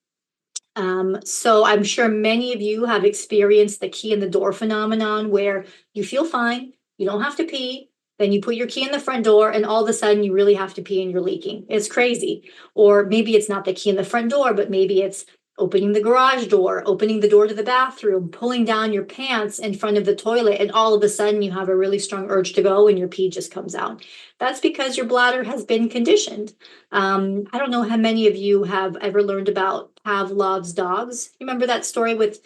So I'm sure many of you have experienced the key in the door phenomenon, where you feel fine, you don't have to pee, then you put your key in the front door and all of a sudden you really have to pee and you're leaking. It's crazy. Or maybe it's not the key in the front door, but maybe it's opening the garage door, opening the door to the bathroom, pulling down your pants in front of the toilet, and all of a sudden you have a really strong urge to go and your pee just comes out. That's because your bladder has been conditioned. I don't know how many of you have ever learned about Pavlov's dogs. You remember that story with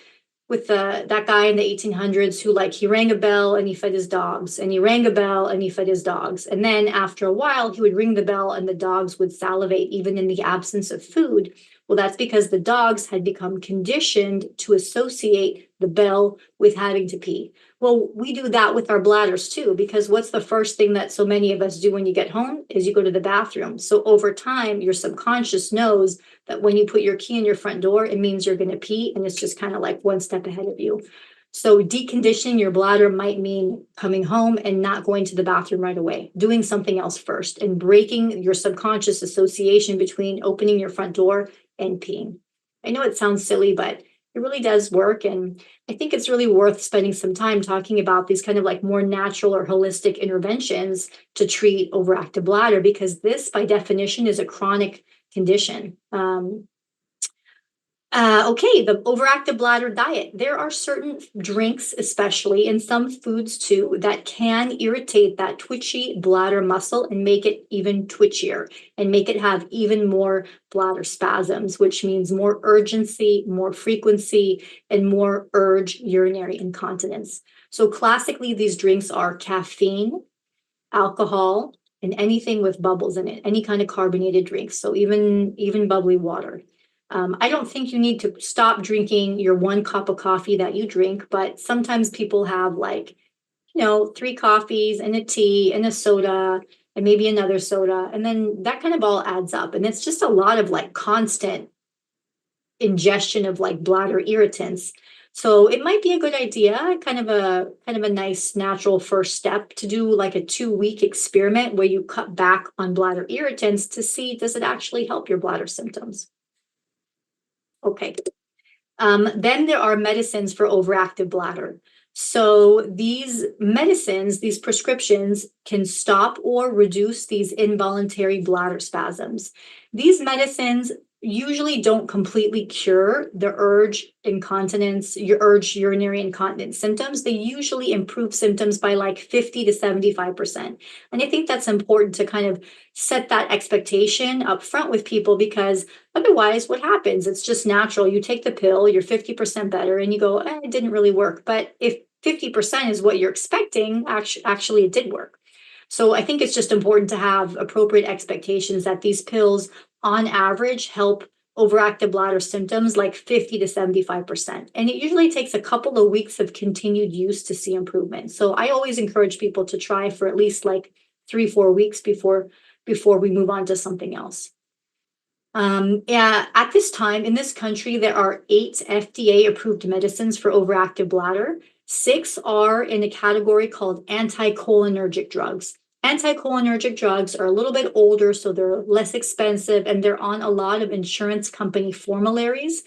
that guy in the 1800s who he rang a bell and he fed his dogs, and he rang a bell and he fed his dogs. And then after a while, he would ring the bell and the dogs would salivate even in the absence of food. Well, that's because the dogs had become conditioned to associate the bell with having to pee. Well, we do that with our bladders too, because what's the first thing that so many of us do when you get home is you go to the bathroom. So over time, your subconscious knows that when you put your key in your front door, it means you're going to pee, and it's just kind of like one step ahead of you. So deconditioning your bladder might mean coming home and not going to the bathroom right away, doing something else first, and breaking your subconscious association between opening your front door and peeing. I know it sounds silly, but it really does work. And I think it's really worth spending some time talking about these kind of more natural or holistic interventions to treat overactive bladder, because this, by definition, is a chronic condition. Okay, the overactive bladder diet. There are certain drinks, especially, and some foods too, that can irritate that twitchy bladder muscle and make it even twitchier and make it have even more bladder spasms, which means more urgency, more frequency, and more urge urinary incontinence. So classically, these drinks are caffeine, alcohol, and anything with bubbles in it, any kind of carbonated drinks. So even bubbly water. I don't think you need to stop drinking your 1 cup of coffee that you drink, but sometimes people have 3 coffees and a tea and a soda and maybe another soda. And then that kind of all adds up. And it's just a lot of constant ingestion of bladder irritants. So it might be a good idea, kind of a nice natural first step, to do a 2-week experiment where you cut back on bladder irritants to see, does it actually help your bladder symptoms? Okay. Then there are medicines for overactive bladder. So these medicines, these prescriptions, can stop or reduce these involuntary bladder spasms. These medicines usually don't completely cure the urge incontinence, your urge urinary incontinence symptoms. They usually improve symptoms by like 50 to 75%. And I think that's important to kind of set that expectation up front with people, because otherwise what happens? It's just natural. You take the pill, you're 50% better, and you go, it didn't really work. But if 50% is what you're expecting, actually it did work. So I think it's just important to have appropriate expectations that these pills on average help overactive bladder symptoms like 50 to 75%. And it usually takes a couple of weeks of continued use to see improvement. So I always encourage people to try for at least like 3-4 weeks before we move on to something else. Yeah, at this time in this country, there are 8 FDA approved medicines for overactive bladder. 6 are in a category called anticholinergic drugs. Anticholinergic drugs are a little bit older, so they're less expensive, and they're on a lot of insurance company formularies,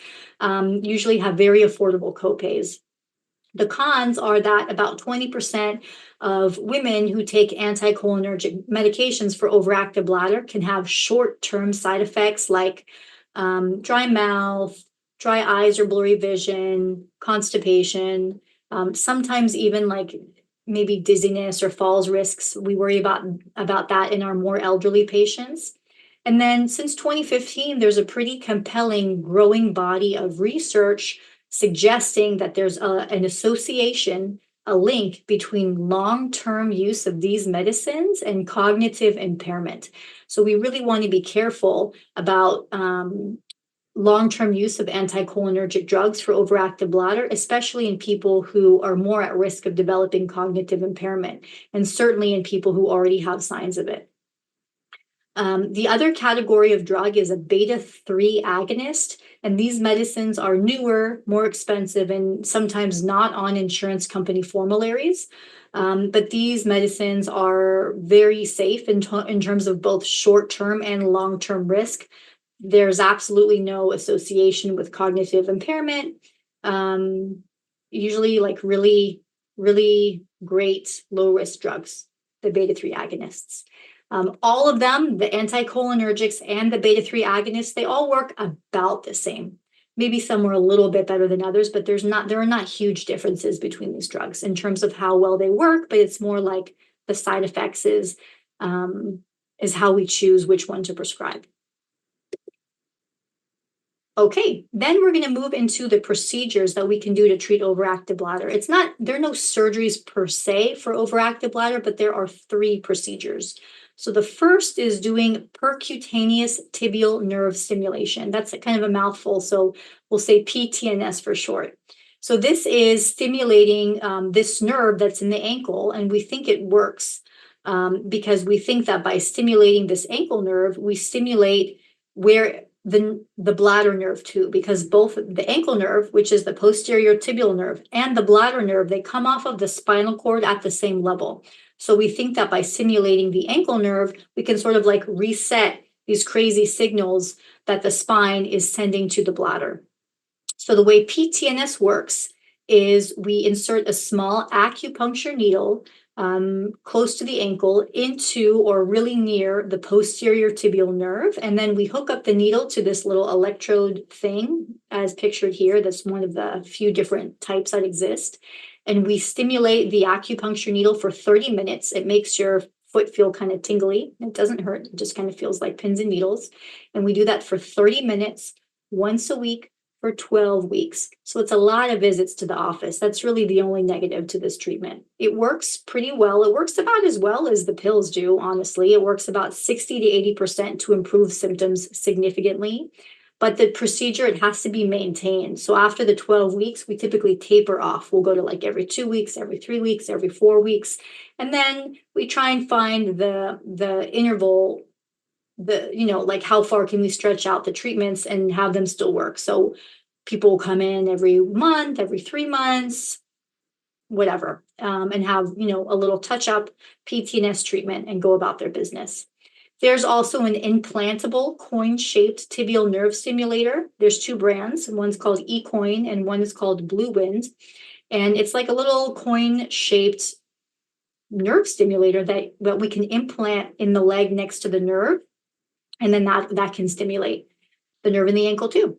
usually have very affordable copays. The cons are that about 20% of women who take anticholinergic medications for overactive bladder can have short-term side effects like dry mouth, dry eyes or blurry vision, constipation, sometimes even like maybe dizziness or falls risks. We worry about that in our more elderly patients. And then since 2015, there's a pretty compelling growing body of research suggesting that there's an association, a link between long-term use of these medicines and cognitive impairment. So we really want to be careful about long-term use of anticholinergic drugs for overactive bladder, especially in people who are more at risk of developing cognitive impairment, and certainly in people who already have signs of it. The other category of drug is a beta-3 agonist, and these medicines are newer, more expensive, and sometimes not on insurance company formularies. But these medicines are very safe in terms of both short-term and long-term risk. There's absolutely no association with cognitive impairment. Usually like really, really great low-risk drugs, the beta-3 agonists. All of them, the anticholinergics and the beta-3 agonists, they all work about the same. Maybe some are a little bit better than others, but there are not huge differences between these drugs in terms of how well they work, but it's more like the side effects is how we choose which one to prescribe. Okay, then we're going to move into the procedures that we can do to treat overactive bladder. There are no surgeries per se for overactive bladder, but there are 3 procedures. So the first is doing percutaneous tibial nerve stimulation. That's kind of a mouthful, so we'll say PTNS for short. So this is stimulating this nerve that's in the ankle, and we think it works because we think that by stimulating this ankle nerve, we stimulate where the bladder nerve too, because both the ankle nerve, which is the posterior tibial nerve, and the bladder nerve, they come off of the spinal cord at the same level. So we think that by stimulating the ankle nerve, we can sort of like reset these crazy signals that the spine is sending to the bladder. So the way PTNS works is we insert a small acupuncture needle close to the ankle into or really near the posterior tibial nerve. And then we hook up the needle to this little electrode thing as pictured here. That's one of the few different types that exist. And we stimulate the acupuncture needle for 30 minutes. It makes your foot feel kind of tingly. It doesn't hurt. It just kind of feels like pins and needles. And we do that for 30 minutes once a week for 12 weeks. So it's a lot of visits to the office. That's really the only negative to this treatment. It works pretty well. It works about as well as the pills do, honestly. It works about 60 to 80% to improve symptoms significantly. But the procedure, it has to be maintained. So after the 12 weeks, we typically taper off. We'll go to like every 2 weeks, every 3 weeks, every 4 weeks. And then we try and find the interval, like how far can we stretch out the treatments and have them still work. So people will come in every month, every 3 months, whatever, and have, a little touch-up PTNS treatment and go about their business. There's also an implantable coin-shaped tibial nerve stimulator. There's 2 brands. One's called eCoin and one is called Blue Wind. And it's like a little coin-shaped nerve stimulator that we can implant in the leg next to the nerve. And then that can stimulate. the nerve in the ankle too.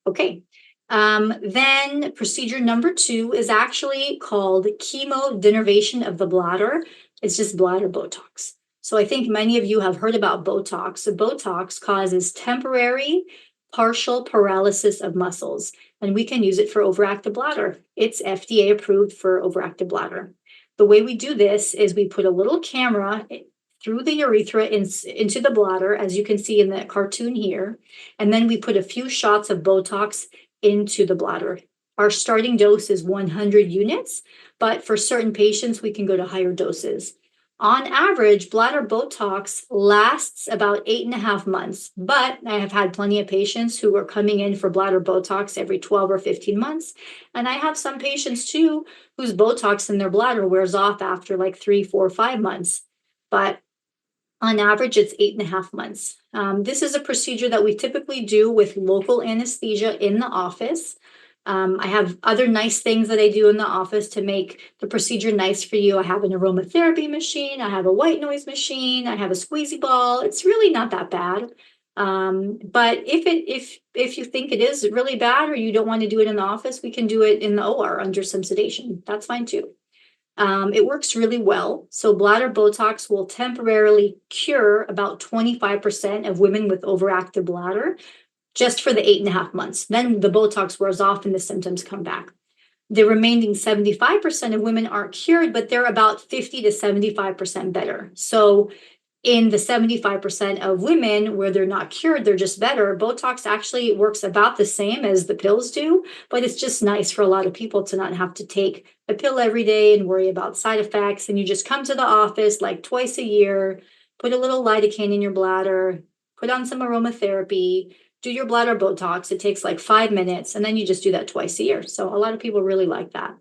Okay. Then procedure number 2 is actually called chemodenervation of the bladder. It's just bladder Botox. So I think many of you have heard about Botox. So Botox causes temporary partial paralysis of muscles, and we can use it for overactive bladder. It's FDA approved for overactive bladder. The way we do this is we put a little camera through the urethra into the bladder, as you can see in the cartoon here, and then we put a few shots of Botox into the bladder. Our starting dose is 100 units, but for certain patients, we can go to higher doses. On average, bladder Botox lasts about 8.5 months, but I have had plenty of patients who are coming in for bladder Botox every 12 or 15 months. And I have some patients too whose Botox in their bladder wears off after like 3, 4, 5 months. But on average, it's 8.5 months. This is a procedure that we typically do with local anesthesia in the office. I have other nice things that I do in the office to make the procedure nice for you. I have an aromatherapy machine. I have a white noise machine. I have a squeezy ball. It's really not that bad. But if you think it is really bad or you don't want to do it in the office, we can do it in the OR under some sedation. That's fine too. It works really well. So bladder Botox will temporarily cure about 25% of women with overactive bladder just for the 8.5 months. Then the Botox wears off and the symptoms come back. The remaining 75% of women aren't cured, but they're about 50 to 75% better. So in the 75% of women where they're not cured, they're just better. Botox actually works about the same as the pills do, but it's just nice for a lot of people to not have to take a pill every day and worry about side effects. And you just come to the office like twice a year, put a little lidocaine in your bladder, put on some aromatherapy, do your bladder Botox. It takes like 5 minutes, and then you just do that twice a year. So a lot of people really like that.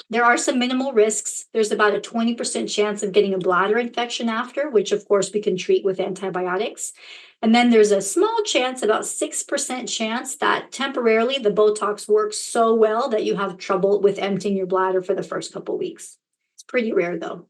There are some minimal risks. There's about a 20% chance of getting a bladder infection after, which of course we can treat with antibiotics. And then there's a small chance, about 6% chance, that temporarily the Botox works so well that you have trouble with emptying your bladder for the first couple of weeks. It's pretty rare though.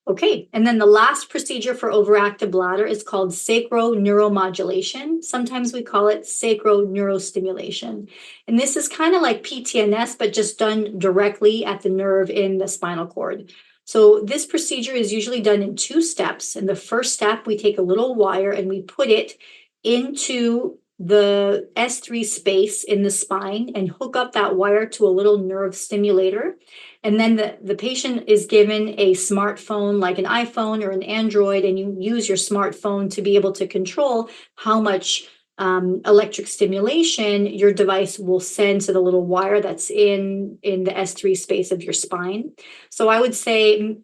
Okay, and then the last procedure for overactive bladder is called sacroneuromodulation. Sometimes we call it sacroneurostimulation. And this is kind of like PTNS, but just done directly at the nerve in the spinal cord. So this procedure is usually done in 2 steps. In the first step, we take a little wire and we put it into the S3 space in the spine and hook up that wire to a little nerve stimulator. And then the patient is given a smartphone like an iPhone or an Android, and you use your smartphone to be able to control how much electric stimulation your device will send to the little wire that's in the S3 space of your spine. So I would say,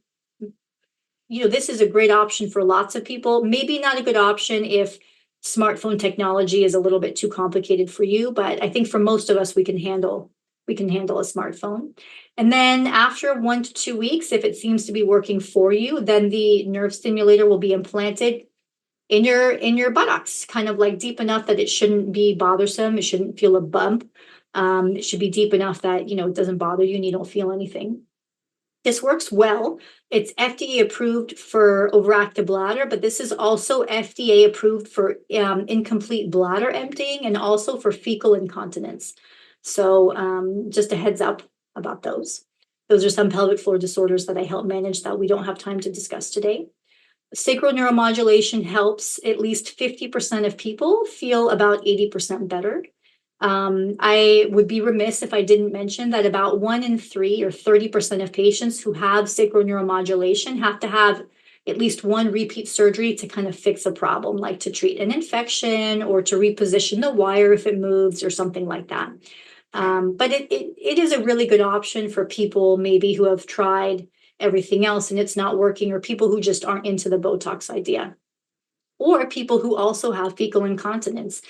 this is a great option for lots of people. Maybe not a good option if smartphone technology is a little bit too complicated for you, but I think for most of us, we can handle a smartphone. And then after 1 to 2 weeks, if it seems to be working for you, then the nerve stimulator will be implanted in your buttocks, kind of like deep enough that it shouldn't be bothersome. It shouldn't feel a bump. It should be deep enough that, it doesn't bother you and you don't feel anything. This works well. It's FDA approved for overactive bladder, but this is also FDA approved for incomplete bladder emptying and also for fecal incontinence. So just a heads up about those. Those are some pelvic floor disorders that I help manage that we don't have time to discuss today. Sacroneuromodulation helps at least 50% of people feel about 80% better. I would be remiss if I didn't mention that about 1 in 3 or 30% of patients who have sacroneuromodulation have to have at least 1 repeat surgery to kind of fix a problem, like to treat an infection or to reposition the wire if it moves or something like that. But it is a really good option for people maybe who have tried everything else and it's not working, or people who just aren't into the Botox idea, or people who also have fecal incontinence.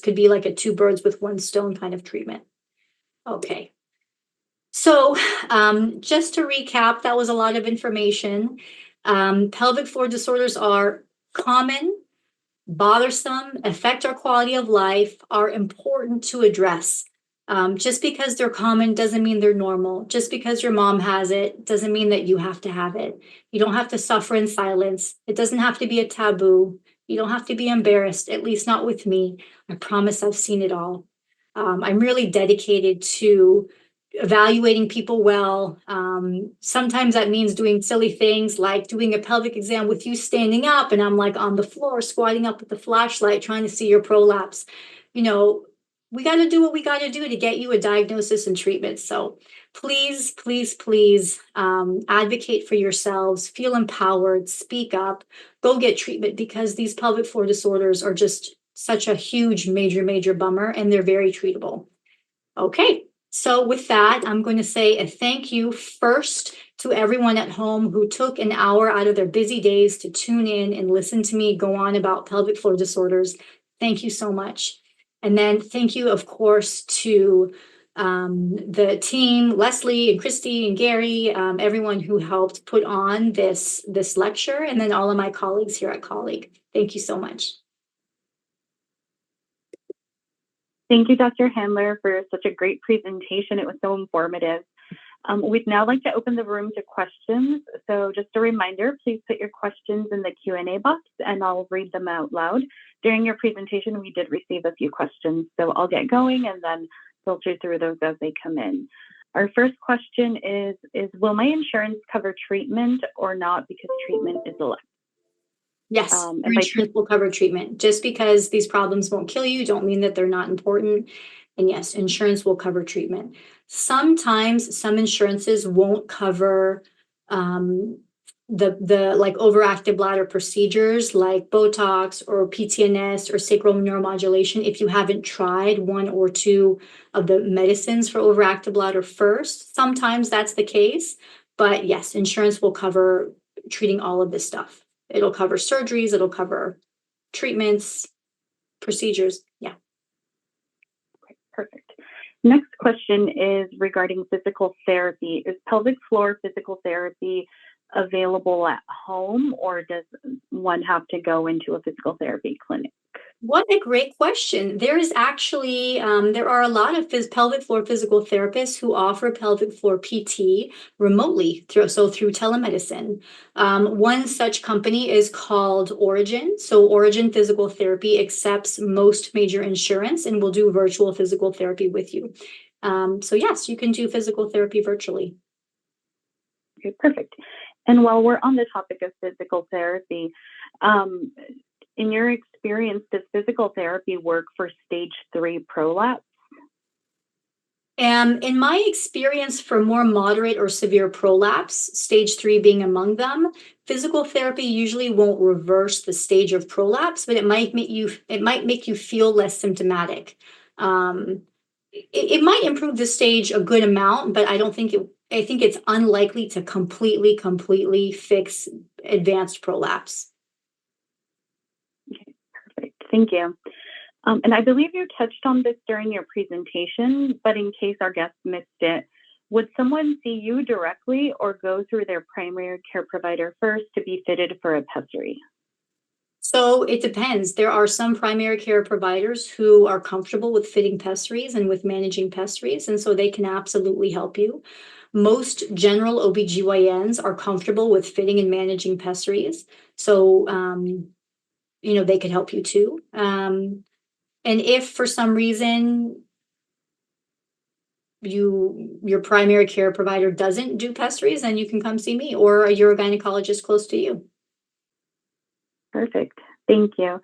Could be like a 2 birds with 1 stone kind of treatment. Okay. So just to recap, that was a lot of information. Pelvic floor disorders are common, bothersome, affect our quality of life, are important to address. Just because they're common doesn't mean they're normal. Just because your mom has it doesn't mean that you have to have it. You don't have to suffer in silence. It doesn't have to be a taboo. You don't have to be embarrassed, at least not with me. I promise I've seen it all. I'm really dedicated to evaluating people well. Sometimes that means doing silly things like doing a pelvic exam with you standing up, and I'm like on the floor, squatting up with the flashlight, trying to see your prolapse. You know, we got to do what we got to do to get you a diagnosis and treatment. So please, please, please advocate for yourselves, feel empowered, speak up, go get treatment, because these pelvic floor disorders are just such a huge, major, major bummer, and they're very treatable. Okay, so with that, I'm going to say a thank you first to everyone at home who took an hour out of their busy days to tune in and listen to me go on about pelvic floor disorders. Thank you so much. And then thank you, of course, to the team, Leslie and Christy and Gary, everyone who helped put on this lecture, and then all of my colleagues here at Colleague. Thank you so much. Thank you, Dr. Handler, for such a great presentation. It was so informative. We'd now like to open the room to questions. So just a reminder, please put your questions in the Q&A box and I'll read them out loud. During your presentation, we did receive a few questions, so I'll get going and then filter through those as they come in. Our first question is will my insurance cover treatment or not, because treatment is elective? Yes, your insurance will cover treatment. Just because these problems won't kill you, don't mean that they're not important. And yes, insurance will cover treatment. Sometimes some insurances won't cover the like overactive bladder procedures like Botox or PTNS or sacral neuromodulation if you haven't tried one or two of the medicines for overactive bladder first. Sometimes that's the case, but yes, insurance will cover treating all of this stuff. It'll cover surgeries, it'll cover treatments, procedures. Yeah. Okay, perfect. Next question is regarding physical therapy. Is pelvic floor physical therapy available at home, or does one have to go into a physical therapy clinic? What a great question. There is actually, there are a lot of pelvic floor physical therapists who offer pelvic floor PT remotely through telemedicine. One such company is called Origin. So Origin Physical Therapy accepts most major insurance and will do virtual physical therapy with you. So yes, you can do physical therapy virtually. Okay, perfect. And while we're on the topic of physical therapy, in your experience, does physical therapy work for stage 3 prolapse? In my experience, for more moderate or severe prolapse, stage 3 being among them, physical therapy usually won't reverse the stage of prolapse, but it might make you feel less symptomatic. It might improve the stage a good amount, but I think it's unlikely to completely fix advanced prolapse. Okay, perfect. Thank you. And I believe you touched on this during your presentation, but in case our guests missed it, would someone see you directly or go through their primary care provider first to be fitted for a pessary? So it depends. There are some primary care providers who are comfortable with fitting pessaries and with managing pessaries, and so they can absolutely help you. Most general OBGYNs are comfortable with fitting and managing pessaries, so they could help you too. And if for some reason your primary care provider doesn't do pessaries, then you can come see me or a urogynecologist close to you. Perfect. Thank you.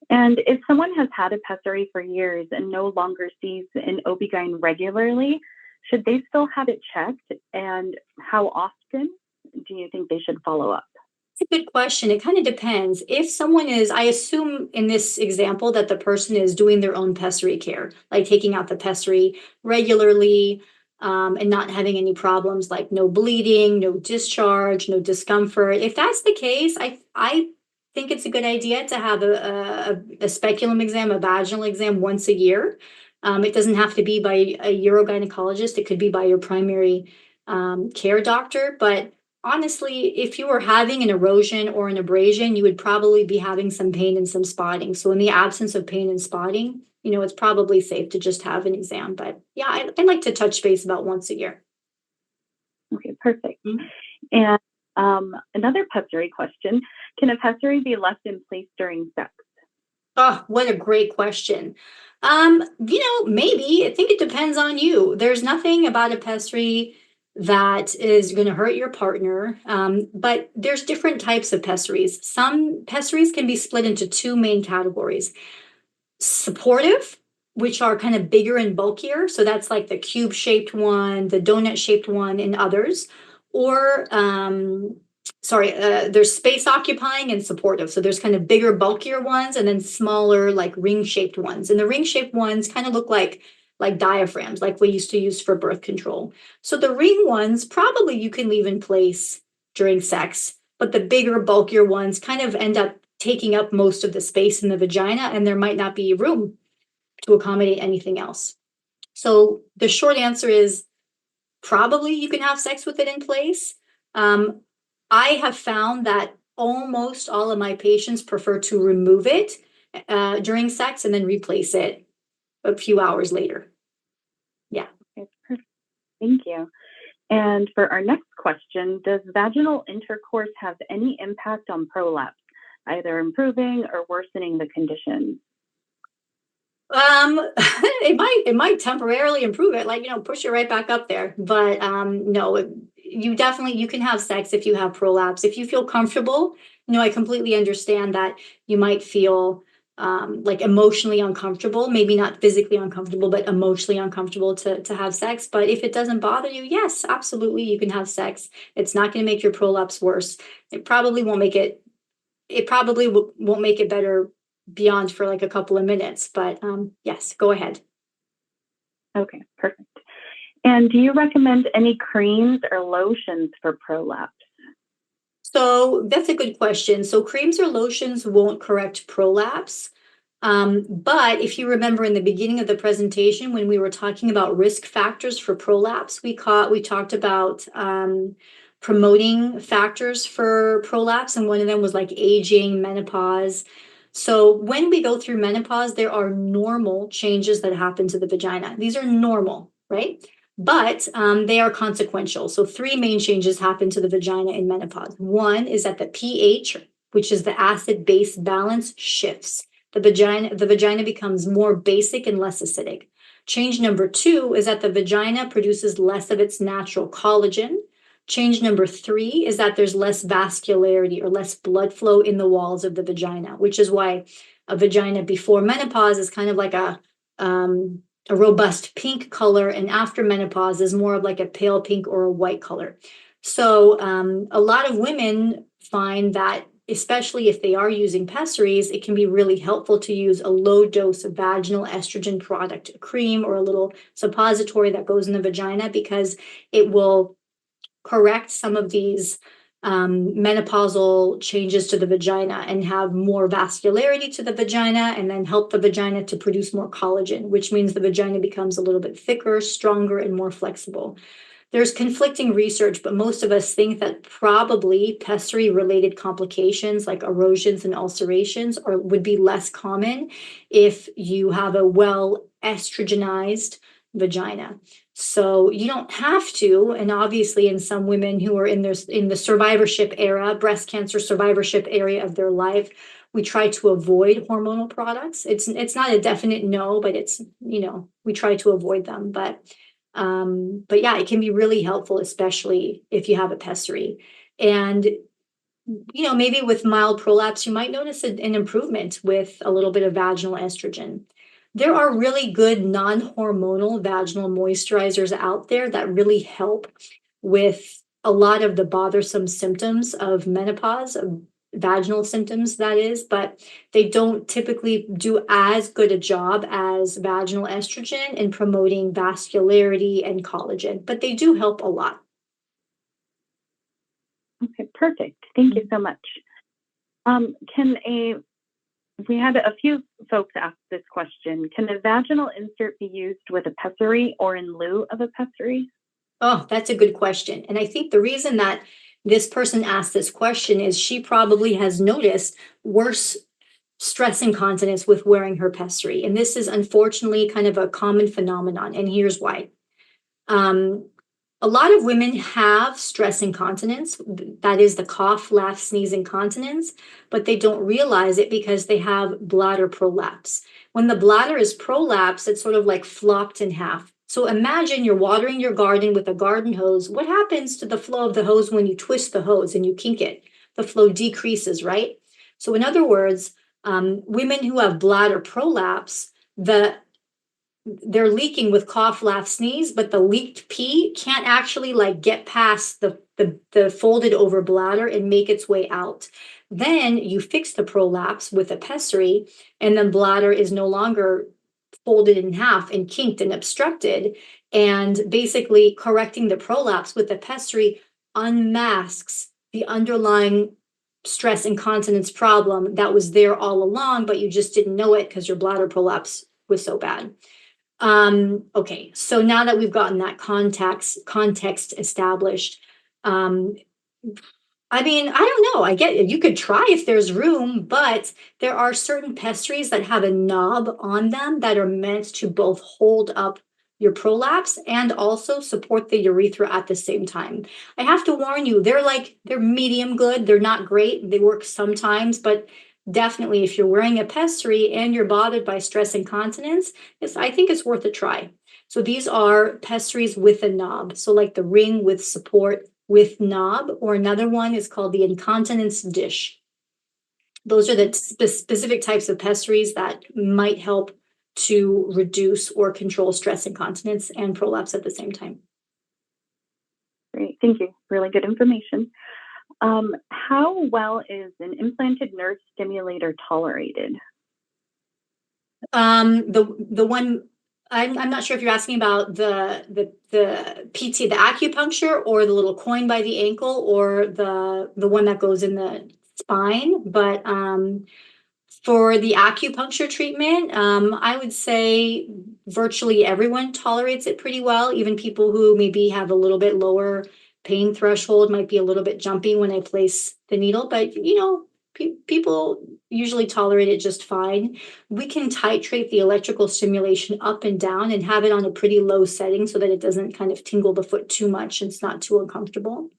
And if someone has had a pessary for years and no longer sees an OB-GYN regularly, should they still have it checked? And how often do you think they should follow up? It's a good question. It kind of depends. If someone is, I assume in this example that the person is doing their own pessary care, like taking out the pessary regularly, and not having any problems like no bleeding, no discharge, no discomfort. If that's the case, I think it's a good idea to have a speculum exam, a vaginal exam once a year. It doesn't have to be by a urogynecologist. It could be by your primary care doctor. But honestly, if you were having an erosion or an abrasion, you would probably be having some pain and some spotting. So in the absence of pain and spotting, it's probably safe to just have an exam. But yeah, I like to touch base about once a year. Okay, perfect. Mm-hmm. And Another pessary question. Can a pessary be left in place during sex? Oh, what a great question. Maybe I think it depends on you. There's nothing about a pessary that is going to hurt your partner, but there's different types of pessaries. Some pessaries can be split into two main categories: supportive, which are kind of bigger and bulkier. So that's like the cube shaped one, the donut shaped one, and others. Or, there's space occupying and supportive. So there's kind of bigger, bulkier ones, and then smaller, like ring shaped ones. And the ring shaped ones kind of look like diaphragms, like we used to use for birth control. So the ring ones, probably you can leave in place during sex, but the bigger, bulkier ones kind of end up taking up most of the space in the vagina, and there might not be room to accommodate anything else. So the short answer is probably you can have sex with it in place. I have found that almost all of my patients prefer to remove it during sex and then replace it a few hours later. Yeah. Okay, perfect. Thank you. And for our next question, does vaginal intercourse have any impact on prolapse, either improving or worsening the condition? It might temporarily improve it, like, push it right back up there. But no, you can have sex if you have prolapse. If you feel comfortable, I completely understand that you might feel like emotionally uncomfortable, maybe not physically uncomfortable, but emotionally uncomfortable to have sex. But if it doesn't bother you, yes, absolutely, you can have sex. It's not going to make your prolapse worse. It probably won't make it better beyond for like a couple of minutes, but yes, go ahead. Okay, perfect. And do you recommend any creams or lotions for prolapse? So that's a good question. So creams or lotions won't correct prolapse. But if you remember in the beginning of the presentation, when we were talking about risk factors for prolapse, we talked about promoting factors for prolapse, and one of them was like aging, menopause. So when we go through menopause, there are normal changes that happen to the vagina. These are normal, right? But they are consequential. So three main changes happen to the vagina in menopause. One is that the pH, which is the acid-base balance, shifts. The vagina becomes more basic and less acidic. Change number two is that the vagina produces less of its natural collagen. Change number three is that there's less vascularity or less blood flow in the walls of the vagina, which is why a vagina before menopause is kind of like a robust pink color, and after menopause is more of like a pale pink or a white color. So a lot of women find that, especially if they are using pessaries, it can be really helpful to use a low dose of vaginal estrogen product, a cream or a little suppository that goes in the vagina, because it will correct some of these menopausal changes to the vagina and have more vascularity to the vagina, and then help the vagina to produce more collagen, which means the vagina becomes a little bit thicker, stronger, and more flexible. There's conflicting research, but most of us think that probably pessary-related complications like erosions and ulcerations would be less common if you have a well-estrogenized vagina. So you don't have to, and obviously in some women who are in the survivorship era, breast cancer survivorship area of their life, we try to avoid hormonal products. It's not a definite no, but we try to avoid them. But yeah, it can be really helpful, especially if you have a pessary. And maybe with mild prolapse, you might notice an improvement with a little bit of vaginal estrogen. There are really good non-hormonal vaginal moisturizers out there that really help with a lot of the bothersome symptoms of menopause, of vaginal symptoms, that is, but they don't typically do as good a job as vaginal estrogen in promoting vascularity and collagen, but they do help a lot. Okay, perfect. Thank you so much. We had a few folks ask this question. Can a vaginal insert be used with a pessary or in lieu of a pessary? Oh, that's a good question. And I think the reason that this person asked this question is she probably has noticed worse stress incontinence with wearing her pessary. And this is unfortunately kind of a common phenomenon. And here's why. A lot of women have stress incontinence, that is the cough, laugh, sneeze incontinence, but they don't realize it because they have bladder prolapse. When the bladder is prolapsed, it's sort of like flopped in half. So imagine you're watering your garden with a garden hose. What happens to the flow of the hose when you twist the hose and you kink it? The flow decreases, right? So in other words, women who have bladder prolapse, they're leaking with cough, laugh, sneeze, but the leaked pee can't actually like get past the folded over bladder and make its way out. Then you fix the prolapse with a pessary, and then bladder is no longer folded in half and kinked and obstructed. And basically correcting the prolapse with the pessary unmasks the underlying stress incontinence problem that was there all along, but you just didn't know it because your bladder prolapse was so bad. Okay, so now that we've gotten that context established, I mean, I don't know. I get it. You could try if there's room, but there are certain pessaries that have a knob on them that are meant to both hold up your prolapse and also support the urethra at the same time. I have to warn you, they're medium good. They're not great. They work sometimes, but definitely if you're wearing a pessary and you're bothered by stress incontinence, I think it's worth a try. So these are pessaries with a knob. So like the ring with support with knob, or another one is called the incontinence dish. Those are the specific types of pessaries that might help to reduce or control stress incontinence and prolapse at the same time. Great, thank you. Really good information. How well is an implanted nerve stimulator tolerated? The one I'm not sure if you're asking about the PT, the acupuncture, or the little coin by the ankle, or the one that goes in the spine. But for the acupuncture treatment, I would say virtually everyone tolerates it pretty well. Even people who maybe have a little bit lower pain threshold might be a little bit jumpy when I place the needle, but people usually tolerate it just fine. We can titrate the electrical stimulation up and down and have it on a pretty low setting so that it doesn't kind of tingle the foot too much and it's not too uncomfortable.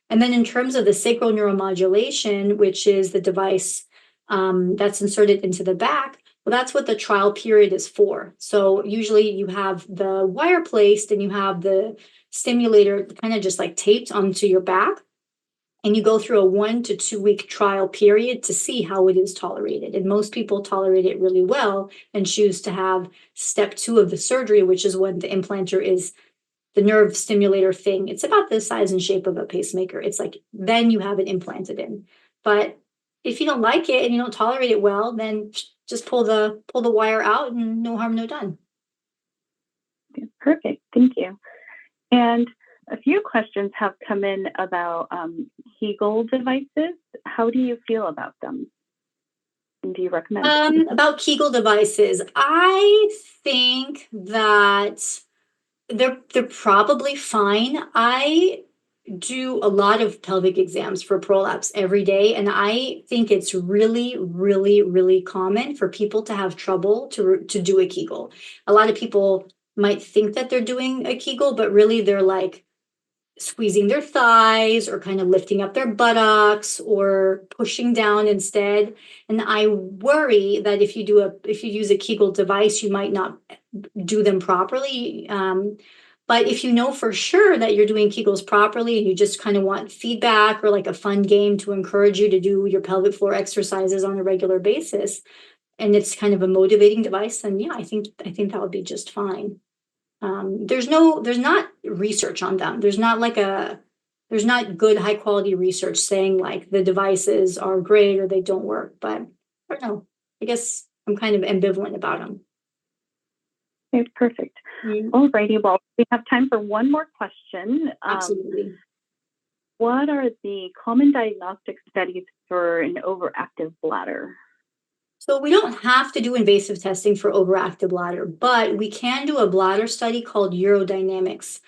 And then in terms of the sacral neuromodulation, which is the device that's inserted into the back, well, that's what the trial period is for. So usually you have the wire placed and you have the stimulator kind of just like taped onto your back. And you go through a 1 to 2 week trial period to see how it is tolerated. And most people tolerate it really well and choose to have step 2 of the surgery, which is when the implanter is the nerve stimulator thing. It's about the size and shape of a pacemaker. It's like, then you have it implanted in. But if you don't like it and you don't tolerate it well, then just pull the wire out and no harm, no done. Perfect, thank you. And a few questions have come in about Kegel devices. How do you feel about them? And do you recommend them? About Kegel devices, I think that they're probably fine. I do a lot of pelvic exams for prolapse every day, and I think it's really, really, really common for people to have trouble to do a Kegel. A lot of people might think that they're doing a Kegel, but really they're like squeezing their thighs or kind of lifting up their buttocks or pushing down instead. And I worry that if you use a Kegel device, you might not do them properly. But if you know for sure that you're doing Kegels properly and you just kind of want feedback or like a fun game to encourage you to do your pelvic floor exercises on a regular basis, and it's kind of a motivating device, then yeah, I think that would be just fine. There's not research on them. There's not good high quality research saying like the devices are great or they don't work, but I don't know. I guess I'm kind of ambivalent about them. Okay, perfect. All righty, well, we have time for one more question. Absolutely. What are the common diagnostic studies for an overactive bladder? So we don't have to do invasive testing for overactive bladder, but we can do a bladder study called urodynamic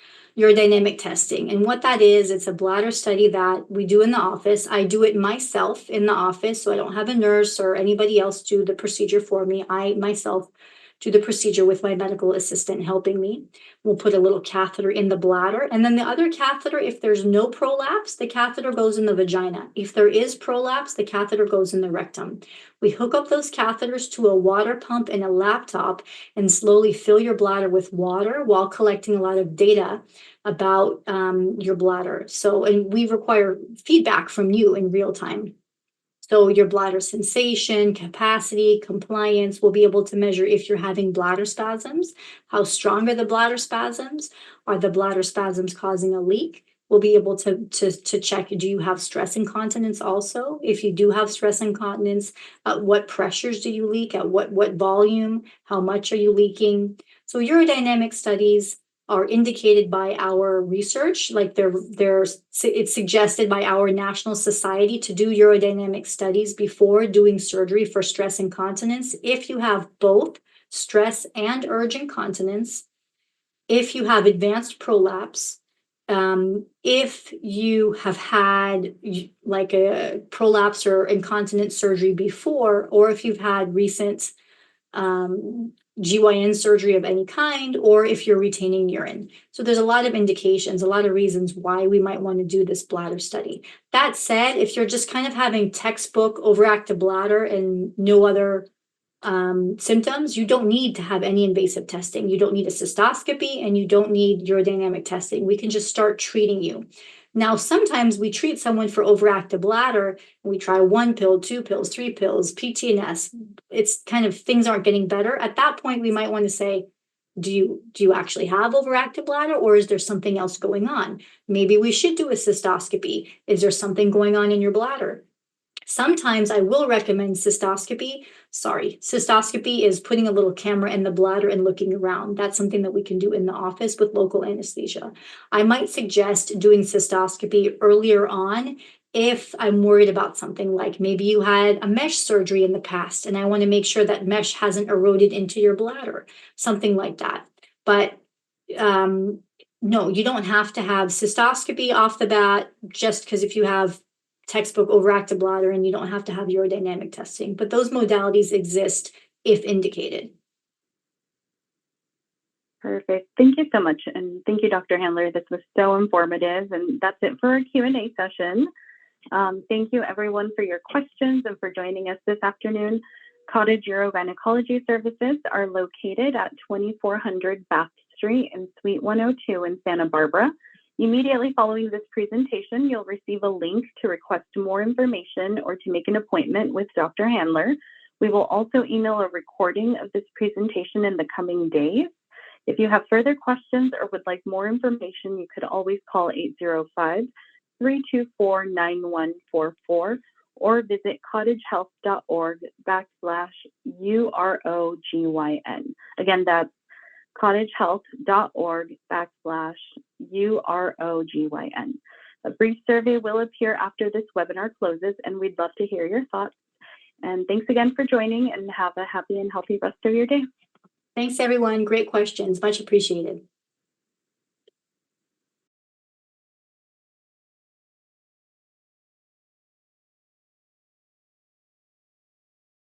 testing. And what that is, it's a bladder study that we do in the office. I do it myself in the office, so I don't have a nurse or anybody else do the procedure for me. I myself do the procedure with my medical assistant helping me. We'll put a little catheter in the bladder. And then the other catheter, if there's no prolapse, the catheter goes in the vagina. If there is prolapse, the catheter goes in the rectum. We hook up those catheters to a water pump and a laptop and slowly fill your bladder with water while collecting a lot of data about your bladder. So, and we require feedback from you in real time. So your bladder sensation, capacity, compliance, we'll be able to measure if you're having bladder spasms. How strong are the bladder spasms? Are the bladder spasms causing a leak? We'll be able to check, do you have stress incontinence also? If you do have stress incontinence, what pressures do you leak? At what volume? How much are you leaking? So urodynamic studies are indicated by our research, like it's suggested by our national society to do urodynamic studies before doing surgery for stress incontinence. If you have both stress and urge incontinence, if you have advanced prolapse, if you have had like a prolapse or incontinence surgery before, or if you've had recent GYN surgery of any kind, or if you're retaining urine. So there's a lot of indications, a lot of reasons why we might want to do this bladder study. That said, if you're just kind of having textbook overactive bladder and no other symptoms, you don't need to have any invasive testing. You don't need a cystoscopy and you don't need urodynamic testing. We can just start treating you. Now, sometimes we treat someone for overactive bladder and we try 1 pill, 2 pills, 3 pills, PTNS. It's kind of things aren't getting better. At that point, we might want to say, do you actually have overactive bladder, or is there something else going on? Maybe we should do a cystoscopy. Is there something going on in your bladder? Sometimes I will recommend cystoscopy. Cystoscopy is putting a little camera in the bladder and looking around. That's something that we can do in the office with local anesthesia. I might suggest doing cystoscopy earlier on if I'm worried about something, like maybe you had a mesh surgery in the past and I want to make sure that mesh hasn't eroded into your bladder, something like that. But no, you don't have to have cystoscopy off the bat just because if you have textbook overactive bladder and you don't have to have urodynamic testing, but those modalities exist if indicated. Perfect. Thank you so much. And thank you, Dr. Handler. This was so informative. And that's it for our Q&A session. Thank you, everyone, for your questions and for joining us this afternoon. Cottage Urogynecology Services are located at 2400 Bath Street in Suite 102 in Santa Barbara. Immediately following this presentation, you'll receive a link to request more information or to make an appointment with Dr. Handler. We will also email a recording of this presentation in the coming days. If you have further questions or would like more information, you could always call 805-324-9144 or visit cottagehealth.org/UROGYN. Again, that's cottagehealth.org/UROGYN. A brief survey will appear after this webinar closes, and we'd love to hear your thoughts. And thanks again for joining, and have a happy and healthy rest of your day. Thanks, everyone. Great questions. Much appreciated.